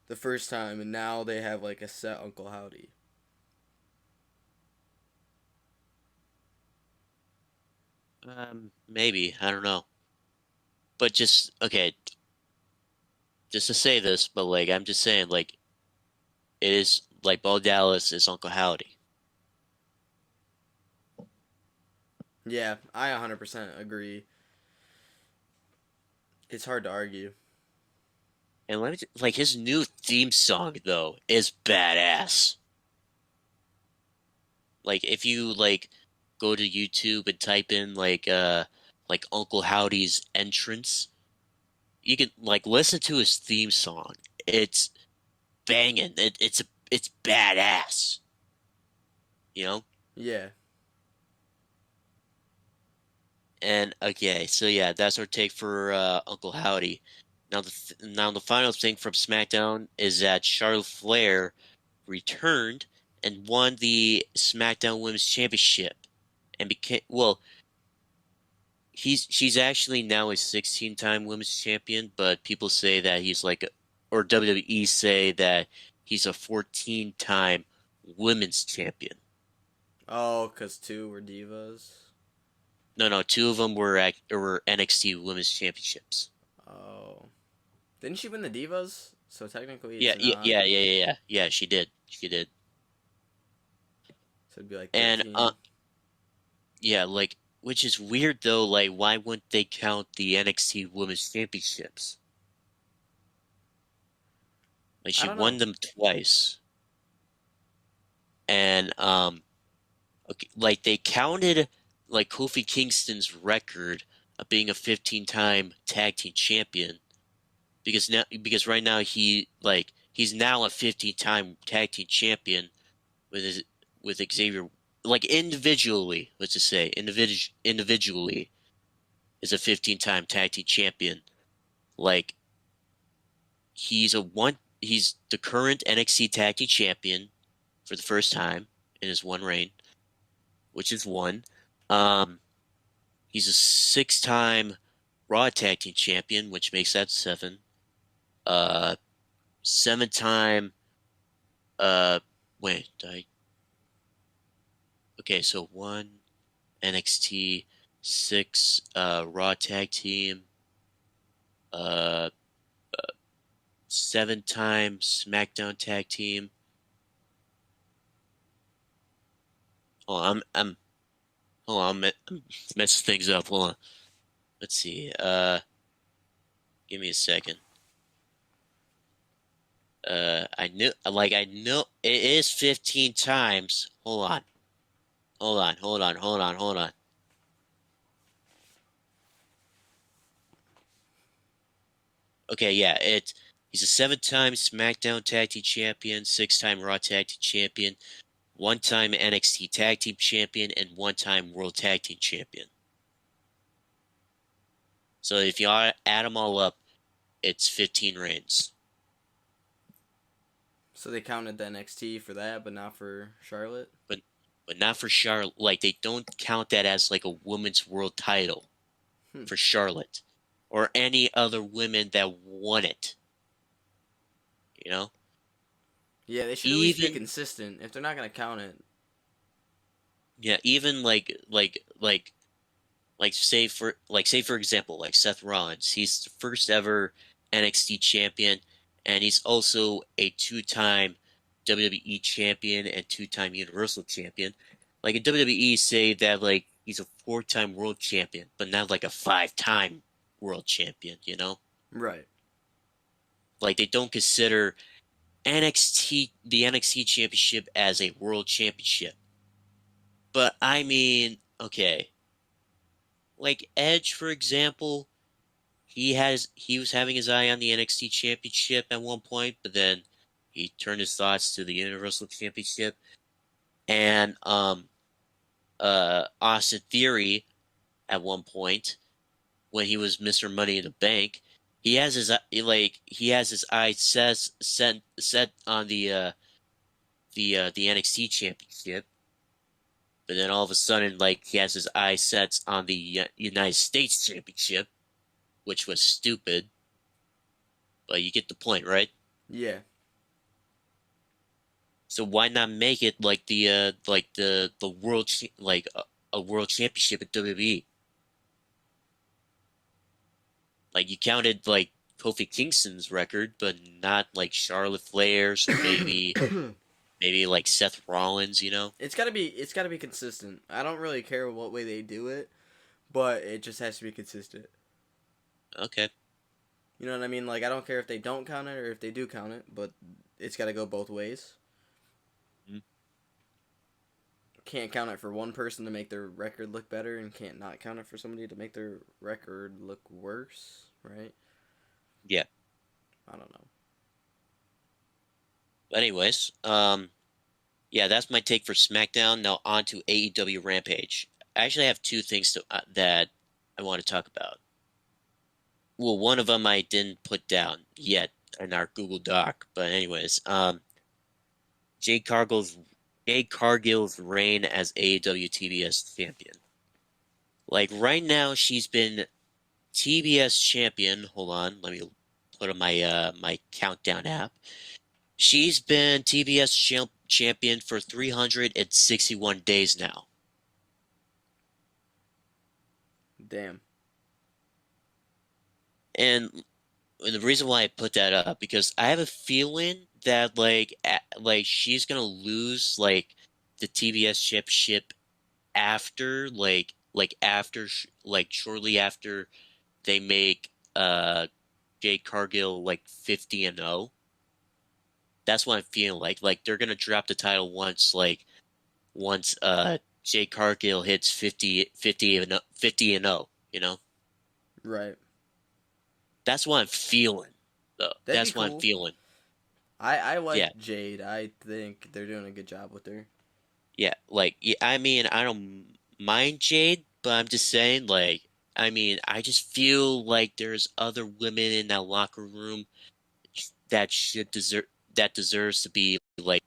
the first time and now they have like a set Uncle Howdy. maybe, I don't know. But just okay, just to say this, but like I'm just saying like it is like Bo Dallas is Uncle Howdy. Yeah, I 100% agree. It's hard to argue. And like his new theme song though is badass. Like if you like go to YouTube and type in like Uncle Howdy's entrance, you can like listen to his theme song. It's banging. It's badass. You know? Yeah. And okay, so yeah, that's our take for Uncle Howdy. Now the final thing from SmackDown is that Charlotte Flair returned and won the SmackDown Women's Championship and became well, she's actually now a 16-time women's champion, but people say that he's like or WWE say that he's a 14-time women's champion. Oh, cuz two were divas. No, two of them were NXT Women's Championships. Oh. Didn't she win the divas? So technically Yeah, it's not. yeah. She did. She did. So it'd be like And 13. yeah, like which is weird though. Like, why wouldn't they count the NXT Women's Championships? Like, I she don't won know. them twice, and okay, like they counted like Kofi Kingston's record of being a 15-time tag team champion because right now he's now a 15-time tag team champion with his with Xavier like individually, let's just say individually is a 15-time tag team champion. Like he's the current NXT tag team champion for the first time in his one reign, which is one. Um, he's a six-time Raw tag team champion, which makes that seven. Uh, seven-time. Uh, wait, okay, so one NXT, six Raw tag team, uh, seven-time SmackDown tag team. Hold on, I'm hold on, I'm messing things up. Hold on. Let's see. Give me a second. I know it is 15 times. Hold on. Okay, yeah, he's a seven-time SmackDown Tag Team Champion, six-time Raw Tag Team Champion, one-time NXT Tag Team Champion, and one-time World Tag Team Champion. So if you add them all up, it's 15 reigns. So they counted the NXT for that, but not for Charlotte. But but not for Charlotte. Like they don't count that as like a women's world title Hmm. for Charlotte or any other women that won it. You know? Yeah, they should at least be Even consistent. If they're not gonna count it, yeah, even say for example, like Seth Rollins, he's the first ever NXT champion, and he's also a two-time WWE champion and two-time Universal champion. Like in WWE, say that like he's a four-time world champion, but not like a five-time world champion, you know? right? Like they don't consider the NXT championship as a world championship. But I mean, okay, like Edge, for example, he was having his eye on the NXT Championship at one point, but then he turned his thoughts to the Universal Championship. And Austin Theory at one point when he was Mr. Money in the Bank, he has his eyes set on the NXT Championship, but then all of a sudden like he has his eyes set on the United States Championship, which was stupid. But you get the point, right? Yeah. So why not make it like the world a world championship at WWE? Like you counted like Kofi Kingston's record, but not like Charlotte Flair's or maybe like Seth Rollins, you know? It's gotta be consistent. I don't really care what way they do it, but it just has to be consistent. Okay. You know what I mean? Like I don't care if they don't count it or if they do count it, but it's gotta go both ways. Mm. Can't count it for one person to make their record look better, and can't not count it for somebody to make their record look worse, right? Yeah. I don't know. But anyways, yeah, that's my take for SmackDown. Now on to AEW Rampage. I actually have two things that I want to talk about. Well, one of them I didn't put down yet in our Google Doc, but anyways, Jade Cargill's Jade Cargill's reign as AEW TBS champion. Like right now, she's been TBS champion. Hold on, let me put on my countdown app. She's been TBS champion for 361 days now. Damn. And the reason why I put that up because I have a feeling that like she's gonna lose like the TBS championship after like shortly after they make Jade Cargill like 50-0. That's what I'm feeling like. Like they're gonna drop the title once Jade Cargill hits 50 and 0, you know? Right. That's what I'm feeling though. That'd be That's what I'm cool. feeling. I Yeah. like Jade. I think they're doing a good job with her. Yeah, like yeah, I mean, I don't mind Jade, but I'm just saying, like, I mean, I just feel like there's other women in that locker room that should deserve that deserves to be like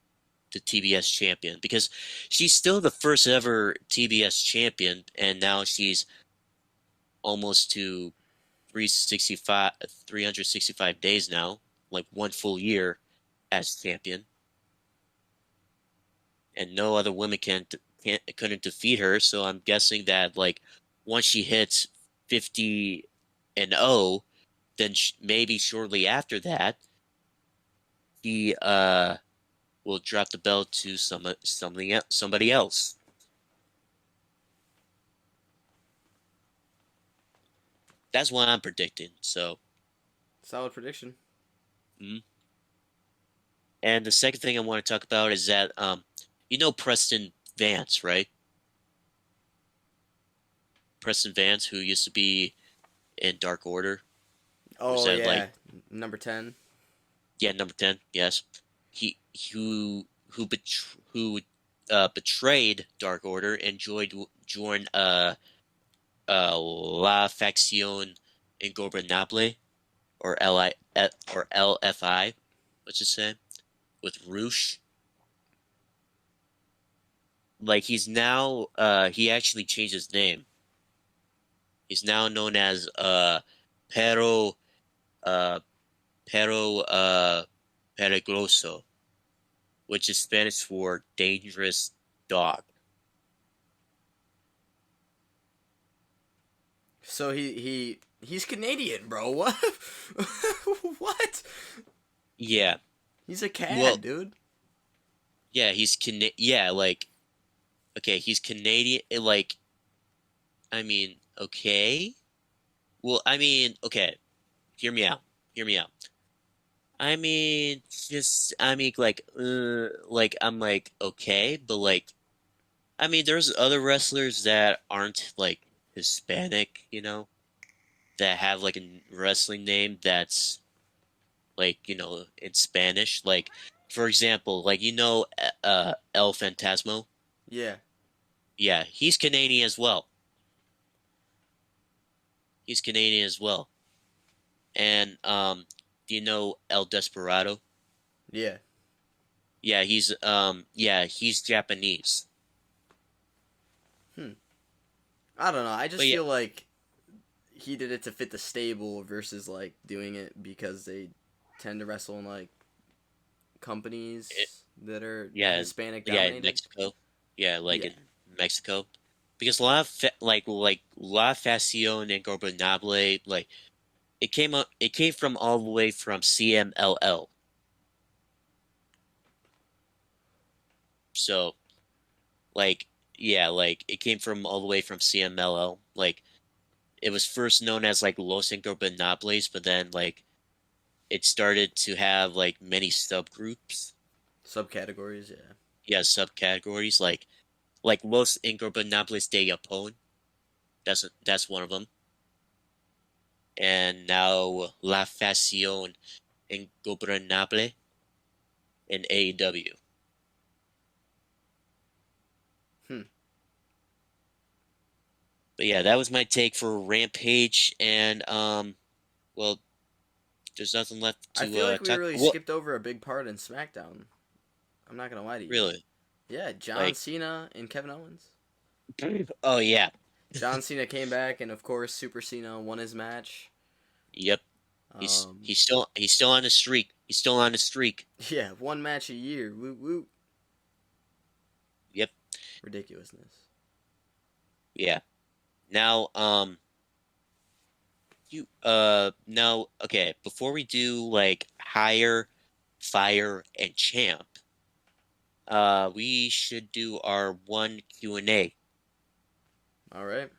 the TBS champion because she's still the first ever TBS champion, and now she's almost to 365 365 days now, like one full year as champion, and no other women can't couldn't defeat her. So I'm guessing that like once she hits 50-0, then maybe shortly after that, he will drop the belt to somebody else. That's what I'm predicting. So, Solid prediction. mm. And the second thing I want to talk about is that you know Preston Vance, right? Preston Vance, who used to be in Dark Order, was Oh that like yeah, number 10. yeah, number 10, yes. He who betrayed Dark Order and joined La Facción Ingobernable or LFI, let's just say, with Roosh. Like he's now he actually changed his name. He's now known as Pero uh Pero Peligroso, which is Spanish for dangerous dog. So he's Canadian, bro. What? What? Yeah. He's a Well, cad, dude. yeah, yeah, like okay, he's Canadian like I mean, okay. Well, I mean, okay, hear me out. Hear me out. I mean, just I mean like I'm like okay, but like I mean there's other wrestlers that aren't like Hispanic, that have like a wrestling name that's like, in Spanish. Like for example, like El Fantasmo? Yeah, Yeah, he's Canadian as well. He's Canadian as well. And do you know El Desperado? yeah. Yeah, he's Japanese. Hmm. I don't know. I just But yeah, feel like he did it to fit the stable versus like doing it because they tend to wrestle in like it, companies that are yeah, Hispanic yeah, in dominated. Mexico. Yeah, like Yeah. in Mexico. Because a lot of like La Facción and Gobernable, like it came from all the way from CMLL. So like yeah, like it came from all the way from CMLL. Like it was first known as like Los Ingobernables, but then like it started to have like many subgroups. Subcategories, yeah. Yeah, subcategories like Los Ingobernables de Japón. That's one of them. And now La Facción Ingobernable in AEW. Hmm. But yeah, that was my take for Rampage, and well, there's nothing left I to feel like we talk. really What skipped over a big part in SmackDown. I'm not gonna lie to you. really? Yeah, John Like, Cena and Kevin Owens. oh yeah, John Cena came back, and of course, Super Cena won his match. yep. He's Um, he's still he's still on the streak. He's still on the streak. yeah, one match a year. Woo woo. Yep. Ridiculousness. Yeah. Now, now, okay. Before we do like hire, fire, and champ, we should do our one Q&A. All right.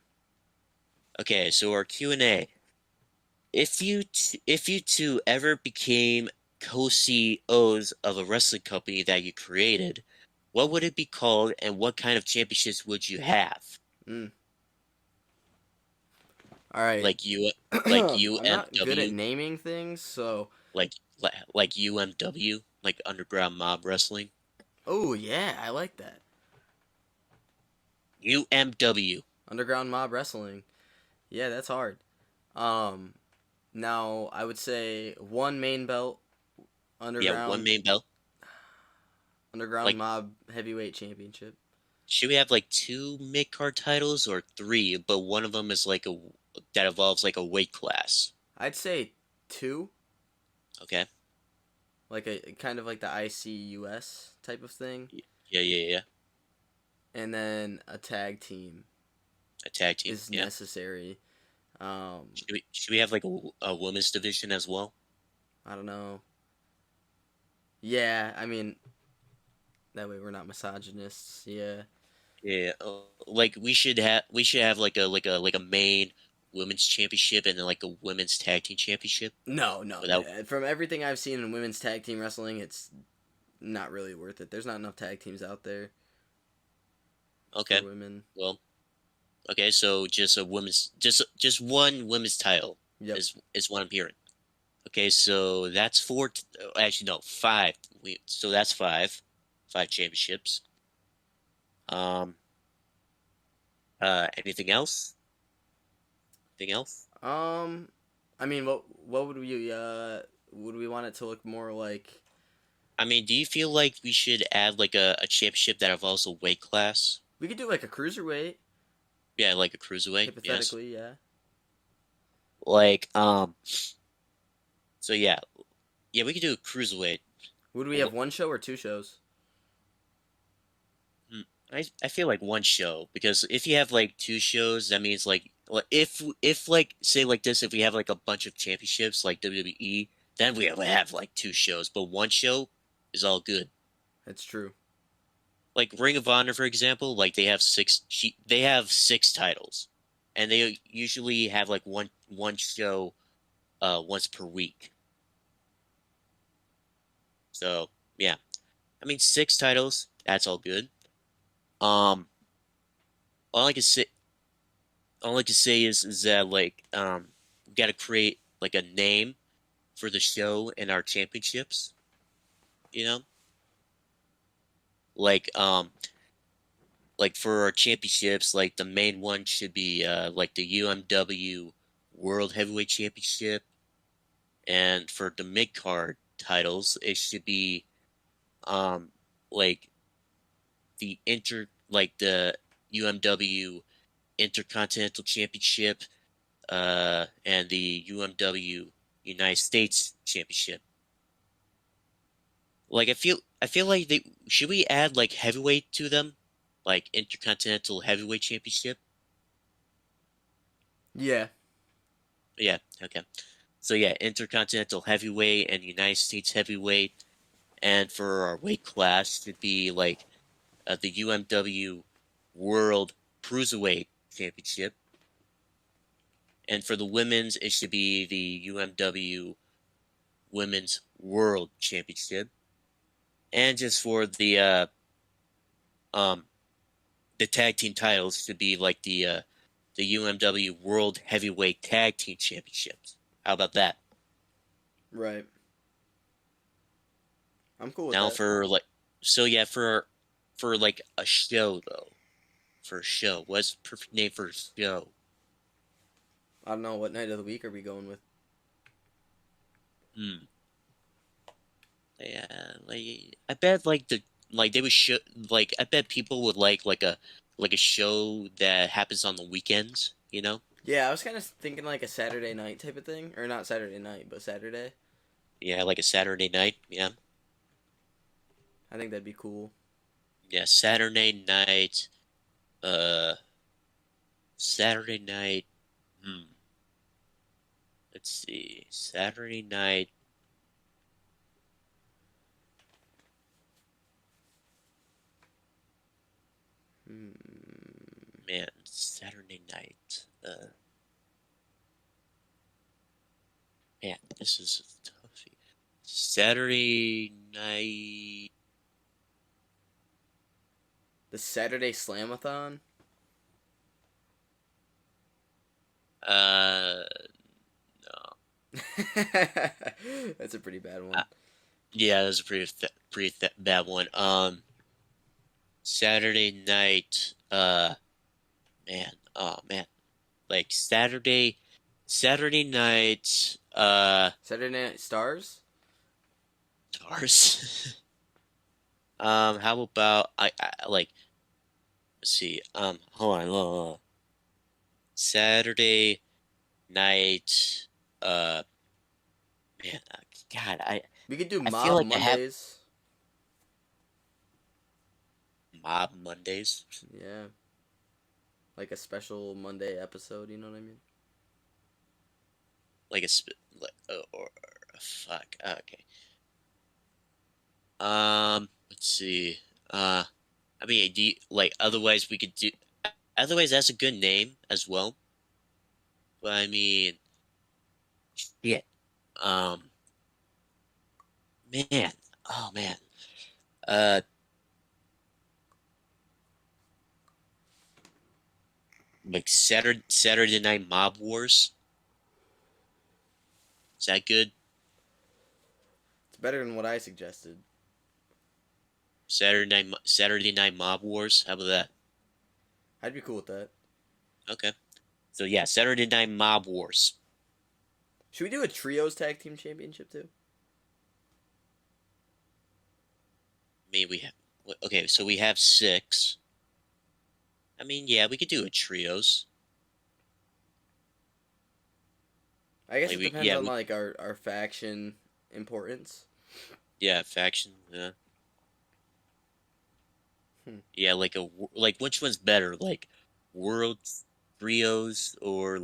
Okay, so our Q&A. If you two ever became co-CEOs of a wrestling company that you created, what would it be called and what kind of championships would you have? Mm. All right. Like you I'm not good at UMW, naming things, so like UMW, like Underground Mob Wrestling. oh yeah, I like that. UMW. Underground Mob Wrestling. Yeah, that's hard. Um, Now I would say one main belt, Yeah, one underground, main belt. underground Like, mob heavyweight championship. should we have like two mid card titles or three, but one of them is like a that involves like a weight class? I'd say two, Okay. like a kind of like the ICUS type of thing, Yeah, yeah, yeah. and then a tag team A tag team. is Yeah. necessary. Um, Should we have like a women's division as well? I don't know. Yeah, I mean that way we're not misogynists. Yeah. Yeah, like we should have like a main women's championship and then like a women's tag team championship. No, no. Without From everything I've seen in women's tag team wrestling, it's not really worth it. There's not enough tag teams out there for okay, women. well, okay, so just a women's just one women's title Yep. is what I'm hearing. Okay, so that's four. Actually, no, five. So that's five championships. Um, anything else? Anything else? Um, I mean, what would we want it to look more like? I mean, do you feel like we should add like a championship that involves a weight class? We could do like a cruiserweight, Yeah, like a cruiserweight. Yes. hypothetically. Yeah. Like, so yeah, yeah, we could do a cruiserweight. Would we have Wh- one show or two shows? hmm, I feel like one show because if you have like two shows, that means if like say like this, if we have like a bunch of championships like WWE, then we would have like two shows, but one show is all good. That's true. Like Ring of Honor, for example, like they have six titles, and they usually have like one show once per week. So yeah, I mean six titles, that's all good. Um, all I can say is that like we got to create like a name for the show and our championships. You know, like like for our championships, like the main one should be like the UMW World Heavyweight Championship, and for the mid card titles, it should be um like the UMW Intercontinental Championship, and the UMW United States Championship. Like I feel like they should we add like heavyweight to them, like Intercontinental Heavyweight Championship. Yeah. Yeah, okay. So yeah, Intercontinental Heavyweight and United States Heavyweight, and for our weight class should be like the UMW World Cruiserweight Championship, and for the women's it should be the UMW Women's World Championship, and just for um the tag team titles should be like the UMW World Heavyweight Tag Team Championships. How about that? Right. I'm cool with Now that. for like so yeah for like a show though. For a show. What's the perfect name for a show? I don't know what night of the week are we going with. Hmm. Yeah, like I bet like they would show like I bet people would like a show that happens on the weekends, you know? Yeah, I was kind of thinking like a Saturday night type of thing, or not Saturday night, but Saturday. Yeah, like a Saturday night. Yeah. I think that'd be cool. Yeah, Saturday night. Uh Saturday night. Hmm. Let's see. Saturday night. Hmm. Man, Saturday night. Man, this is tough. Saturday night. The Saturday Slamathon. Uh, no. That's a pretty bad Uh, one. yeah, that's a pretty bad one. Saturday night. Man. Oh man. like Saturday night Saturday Night Stars. stars. How about I like let's see. Hold on. Saturday night uh man, God, We could do I feel Mob like I have Mondays. Mob Mondays. Yeah, like a special Monday episode. You know what I mean? Like a like or fuck. Okay. Let's see. I mean, like otherwise we could do. Otherwise, that's a good name as well. But I mean, shit. Um, man. Oh man. Uh, like Saturday Night Mob Wars. Is that good? It's better than what I suggested. Saturday Night Mob Wars. How about that? I'd be cool with that. Okay. So yeah, Saturday Night Mob Wars. Should we do a trios tag team championship too? I mean, we have. Okay, so we have six. I mean, yeah, we could do a trios. I guess Like it we, depends yeah, on like our faction importance. yeah, faction. Yeah. Hmm. Yeah, like which one's better, like World Trios or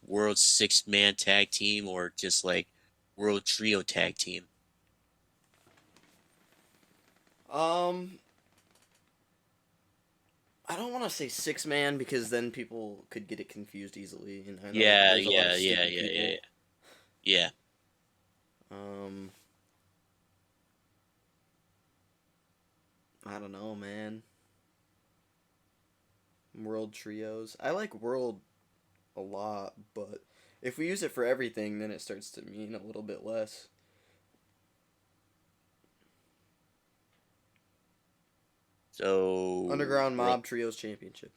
World Six Man Tag Team or just like World Trio Tag Team? Um, I don't want to say 6 man because then people could get it confused easily, and I know Yeah, there's a lot of yeah, yeah, stupid yeah, yeah, people. yeah. Yeah. Um, I don't know, man. World trios. I like world a lot, but if we use it for everything, then it starts to mean a little bit less. So Underground world. Mob Trios Championship.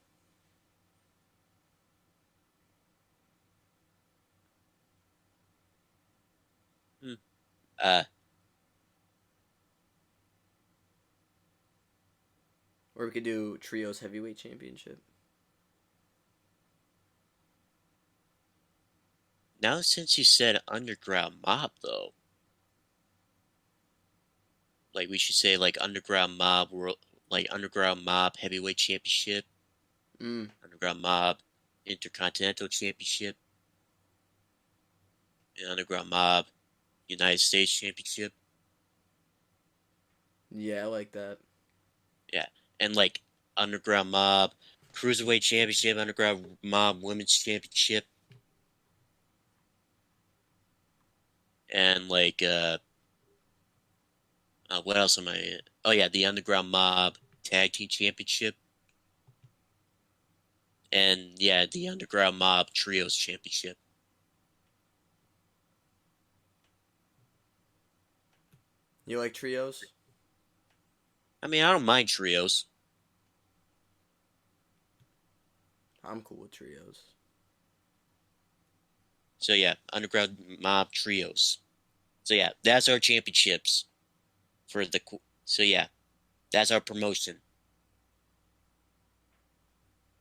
Hmm. Uh, Or we could do Trios Heavyweight Championship. Now since you said Underground Mob though, like we should say like Underground Mob World, like Underground Mob Heavyweight Championship, Mm. Underground Mob Intercontinental Championship, and Underground Mob United States Championship. Yeah, I like that. Yeah, and like Underground Mob Cruiserweight Championship, Underground Mob Women's Championship, and what else am I? Oh yeah, the Underground Mob Tag Team Championship, and yeah, the Underground Mob Trios Championship. You like trios? I mean, I don't mind trios. I'm cool with trios. So yeah, Underground Mob Trios. So yeah, that's our championships for the. So yeah, that's our promotion.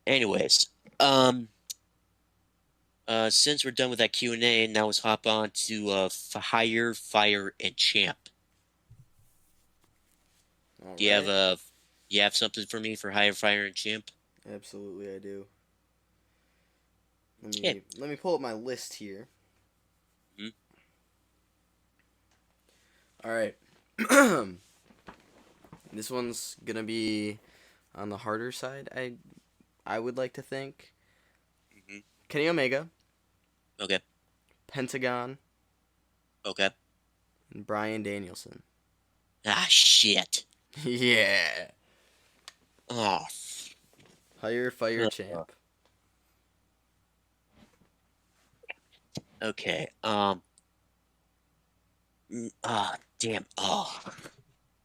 Anyways, um, since we're done with that Q&A, now let's hop on to Hire, Fire, and Champ. All Do right. you have something for me for Hire, Fire, and Champ? Absolutely, I do. Let Yeah. me let me pull up my list here. Hmm. All right. This one's gonna be on the harder side. I would like to think Hmm. Kenny Omega, Okay. Pentagon, Okay. and Brian Danielson. Ah, shit. Yeah. Oh. Hire Fire Champ. Okay. Damn. Oh.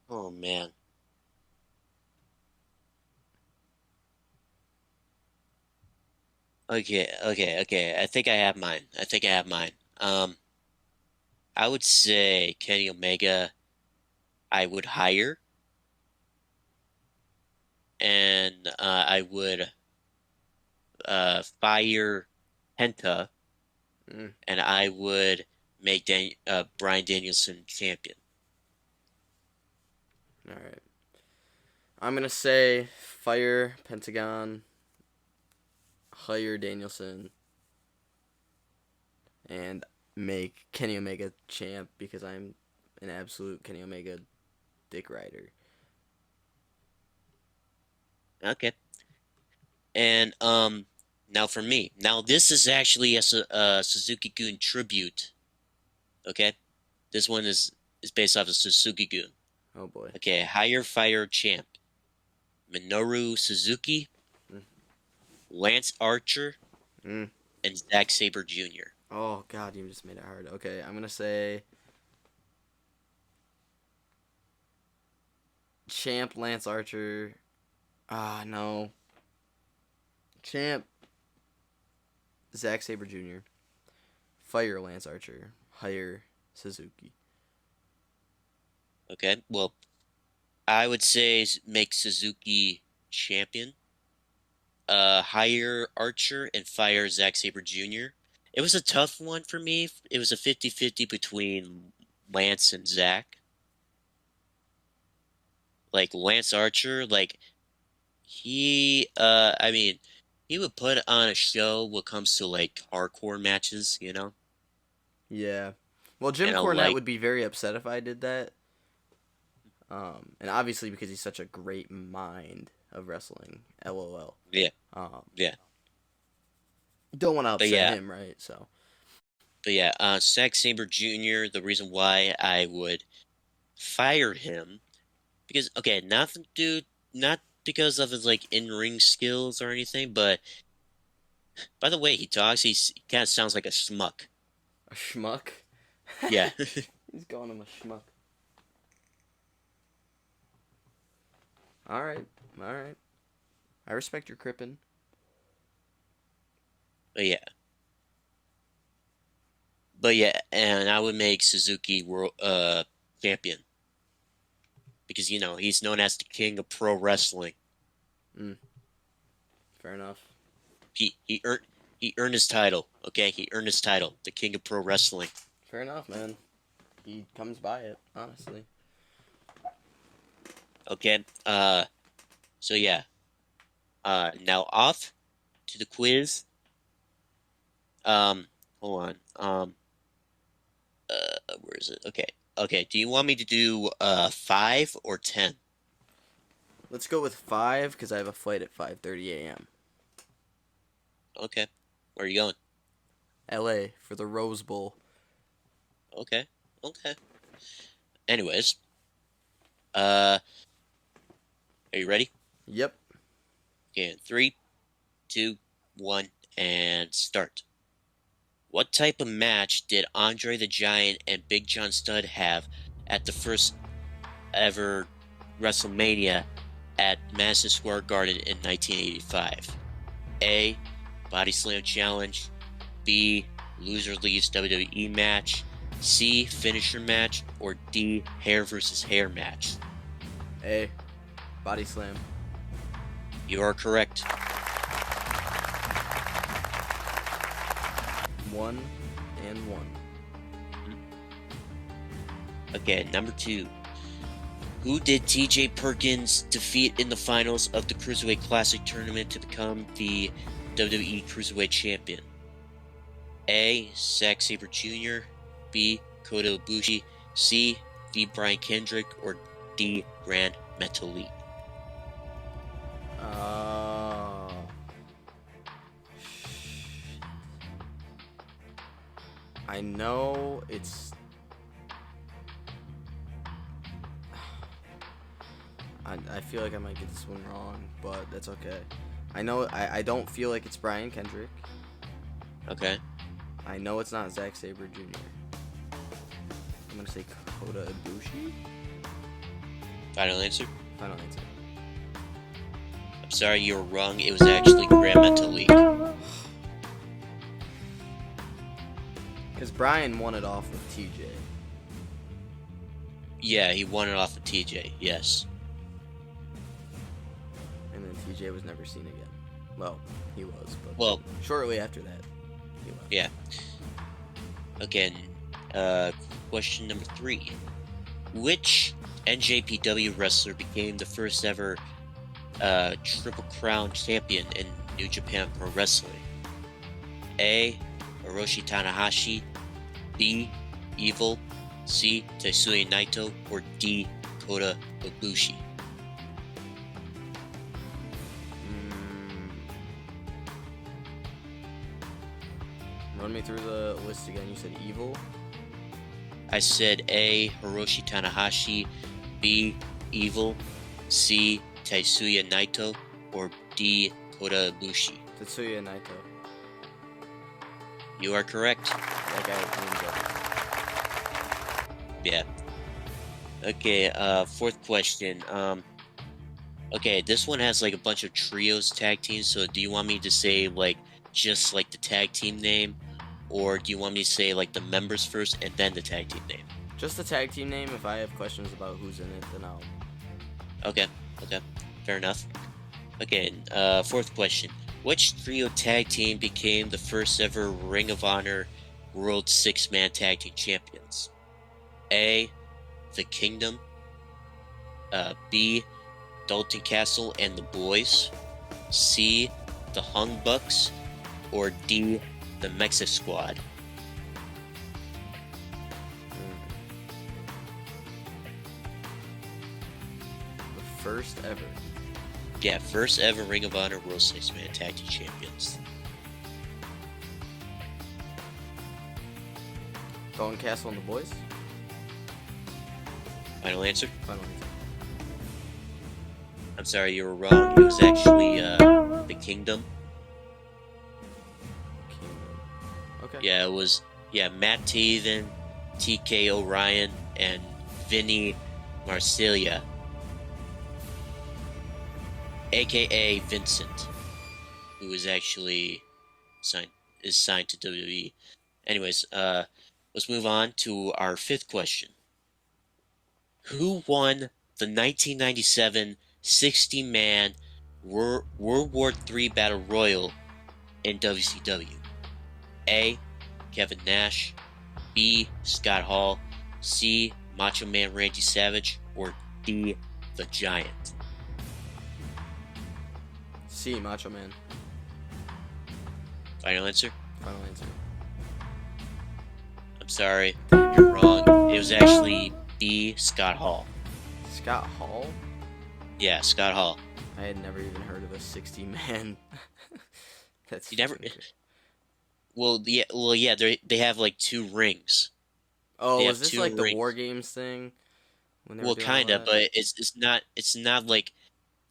Oh man. Okay. I think I have mine. Um, I would say Kenny Omega. I would hire, and I would fire Penta, Mm, and I would make Bryan Danielson champion. all right. I'm gonna say fire Pentagon, hire Danielson, and make Kenny Omega champ because I'm an absolute Kenny Omega dick rider. Okay. And now for me. Now this is actually a Suzuki-gun tribute. Okay, this one is based off of Suzuki-gun. Oh boy. Okay, hire fire champ Minoru Suzuki, Mm, Lance Archer, mm. and Zack Sabre Jr. Oh god, you just made it hard. Okay, I'm gonna say champ Lance Archer. Ah no. Champ Zack Sabre Jr. Fire Lance Archer. Hire Suzuki. Okay, well, I would say make Suzuki champion. Hire Archer and fire Zack Sabre Jr. It was a tough one for me. It was a 50-50 between Lance and Zack. Like Lance Archer, like I mean, he would put on a show when it comes to like hardcore matches, you know? Yeah. Well, Jim And I Cornette like, would be very upset if I did that. And obviously because he's such a great mind of wrestling. LOL. yeah, Um, yeah. don't want to But upset yeah, him, right? So. Zack Sabre Jr., the reason why I would fire him, because, okay, not because of his like in-ring skills or anything, but by the way he talks, he kind of sounds like a schmuck. A schmuck? Yeah. He's calling him a schmuck. Alright. Alright. I respect your crippin'. But yeah. But yeah, and I would make Suzuki world champion because he's known as the king of pro wrestling. Mm, fair enough. He earned his title. Okay, he earned his title, the king of pro wrestling. Fair enough, man. He comes by it, honestly. Okay, so yeah, now off to the quiz. Um, hold on. Where is it? Okay. Do you want me to do 5 or 10? Let's go with 5 because I have a flight at 5:30 a.m. Okay, where are you going? LA for the Rose Bowl. Okay. Anyways, uh, are you ready? Yep. Okay, 3, 2, 1, and start. What type of match did Andre the Giant and Big John Studd have at the first ever WrestleMania at Madison Square Garden in 1985? A. Body Slam Challenge. B. Loser leaves WWE match. C. Finisher match. Or D. Hair versus hair match. A. Body slam. You are correct. 1 and 1. Okay, number 2. Who did TJ Perkins defeat in the finals of the Cruiserweight Classic tournament to become the WWE Cruiserweight Champion? A. Zack Sabre Jr. B. Kota Ibushi. C. D. Brian Kendrick. Or D. Grand Metalik. I know it's. I feel like I might get this one wrong, but that's okay. I don't feel like it's Brian Kendrick. Okay. I know it's not Zack Sabre Jr. I'm gonna say Kota Ibushi. Final answer? Final answer. I'm sorry, you were wrong. It was actually Grand Metalik. Brian won it off with TJ. Yeah, he won it off of TJ. Yes. And then TJ was never seen again. Well, he was, but Well, shortly after that, he left. yeah. Again, question number 3. Which NJPW wrestler became the first ever Triple Crown champion in New Japan Pro Wrestling? A. Hiroshi Tanahashi, B. Evil, C. Tetsuya Naito, or D. Kota Ibushi? Run me through the list again. You said Evil. I said A. Hiroshi Tanahashi, B. Evil, C. Tetsuya Naito, or D. Kota Ibushi? Tetsuya Naito. You are correct. That guy is ninja. Yeah. Okay, 4th question. Okay, this one has like a bunch of trios tag teams, so do you want me to say like just like the tag team name, or do you want me to say like the members first and then the tag team name? Just the tag team name. If I have questions about who's in it, then I'll. Okay, fair enough. Okay, 4th question. Which trio tag team became the first ever Ring of Honor World 6-Man Tag Team Champions? A. The Kingdom, B. Dalton Castle and the Boys, C. The Hung Bucks, or D. The Mexic Squad? The first ever. Yeah, first ever Ring of Honor World 6-Man Tag Team Champions. Dalton Castle and the Boys. Final answer? Final answer. I'm sorry, you were wrong. It was actually the Kingdom. Kingdom. Okay. Yeah, it was Matt Taven, TK O'Ryan, and Vinny Marcellia, aka Vincent, who is actually signed to WWE. Anyways, let's move on to our 5th question. Who won the 1997 60-man World War III Battle Royal in WCW? A. Kevin Nash, B. Scott Hall, C. Macho Man Randy Savage, or D. The Giant? C. Macho Man. Final answer? Final answer. I'm sorry, you're wrong. It was actually B. Scott Hall. Scott Hall? Yeah, Scott Hall. I had never even heard of a 60-man. That's You never? weird. Well, yeah. They have like 2 rings. Oh, They was have this 2 like the rings. War Games thing? When they were Well, doing all kinda, that? but it's not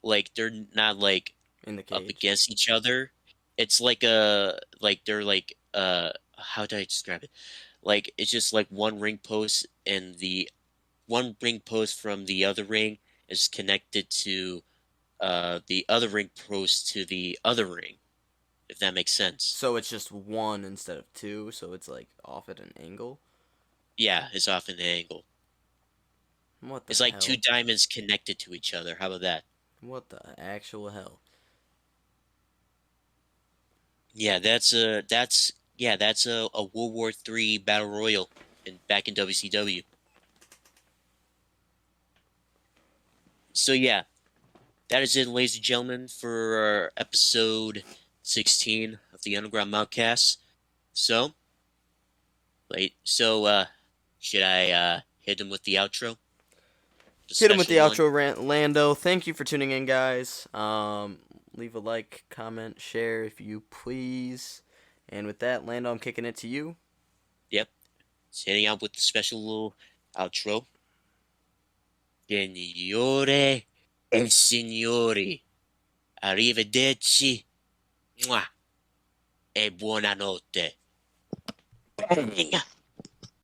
like they're not like In the up cage. against each other. It's like they're like how do I describe it? Like it's just like one ring post, and the one ring post from the other ring is connected to the other ring post to the other ring, if that makes sense. So it's just one instead of 2, so it's like off at an angle? Yeah, it's off an angle. What the It's like 2 hell? diamonds connected to each other. How about that? What the actual hell? Yeah, that's a World War III battle royal back in WCW. So yeah, that is it, ladies and gentlemen, for our episode 16 of the Underground Mobcast. So, should I hit him with the outro? The Hit him with the special one? outro, Lando. Thank you for tuning in, guys. Leave a like, comment, share if you please. And with that, Lando, I'm kicking it to you. Yep. It's hitting out with the special little outro. Signore e signori, arrivederci. Mwah. E buonanotte. Bang.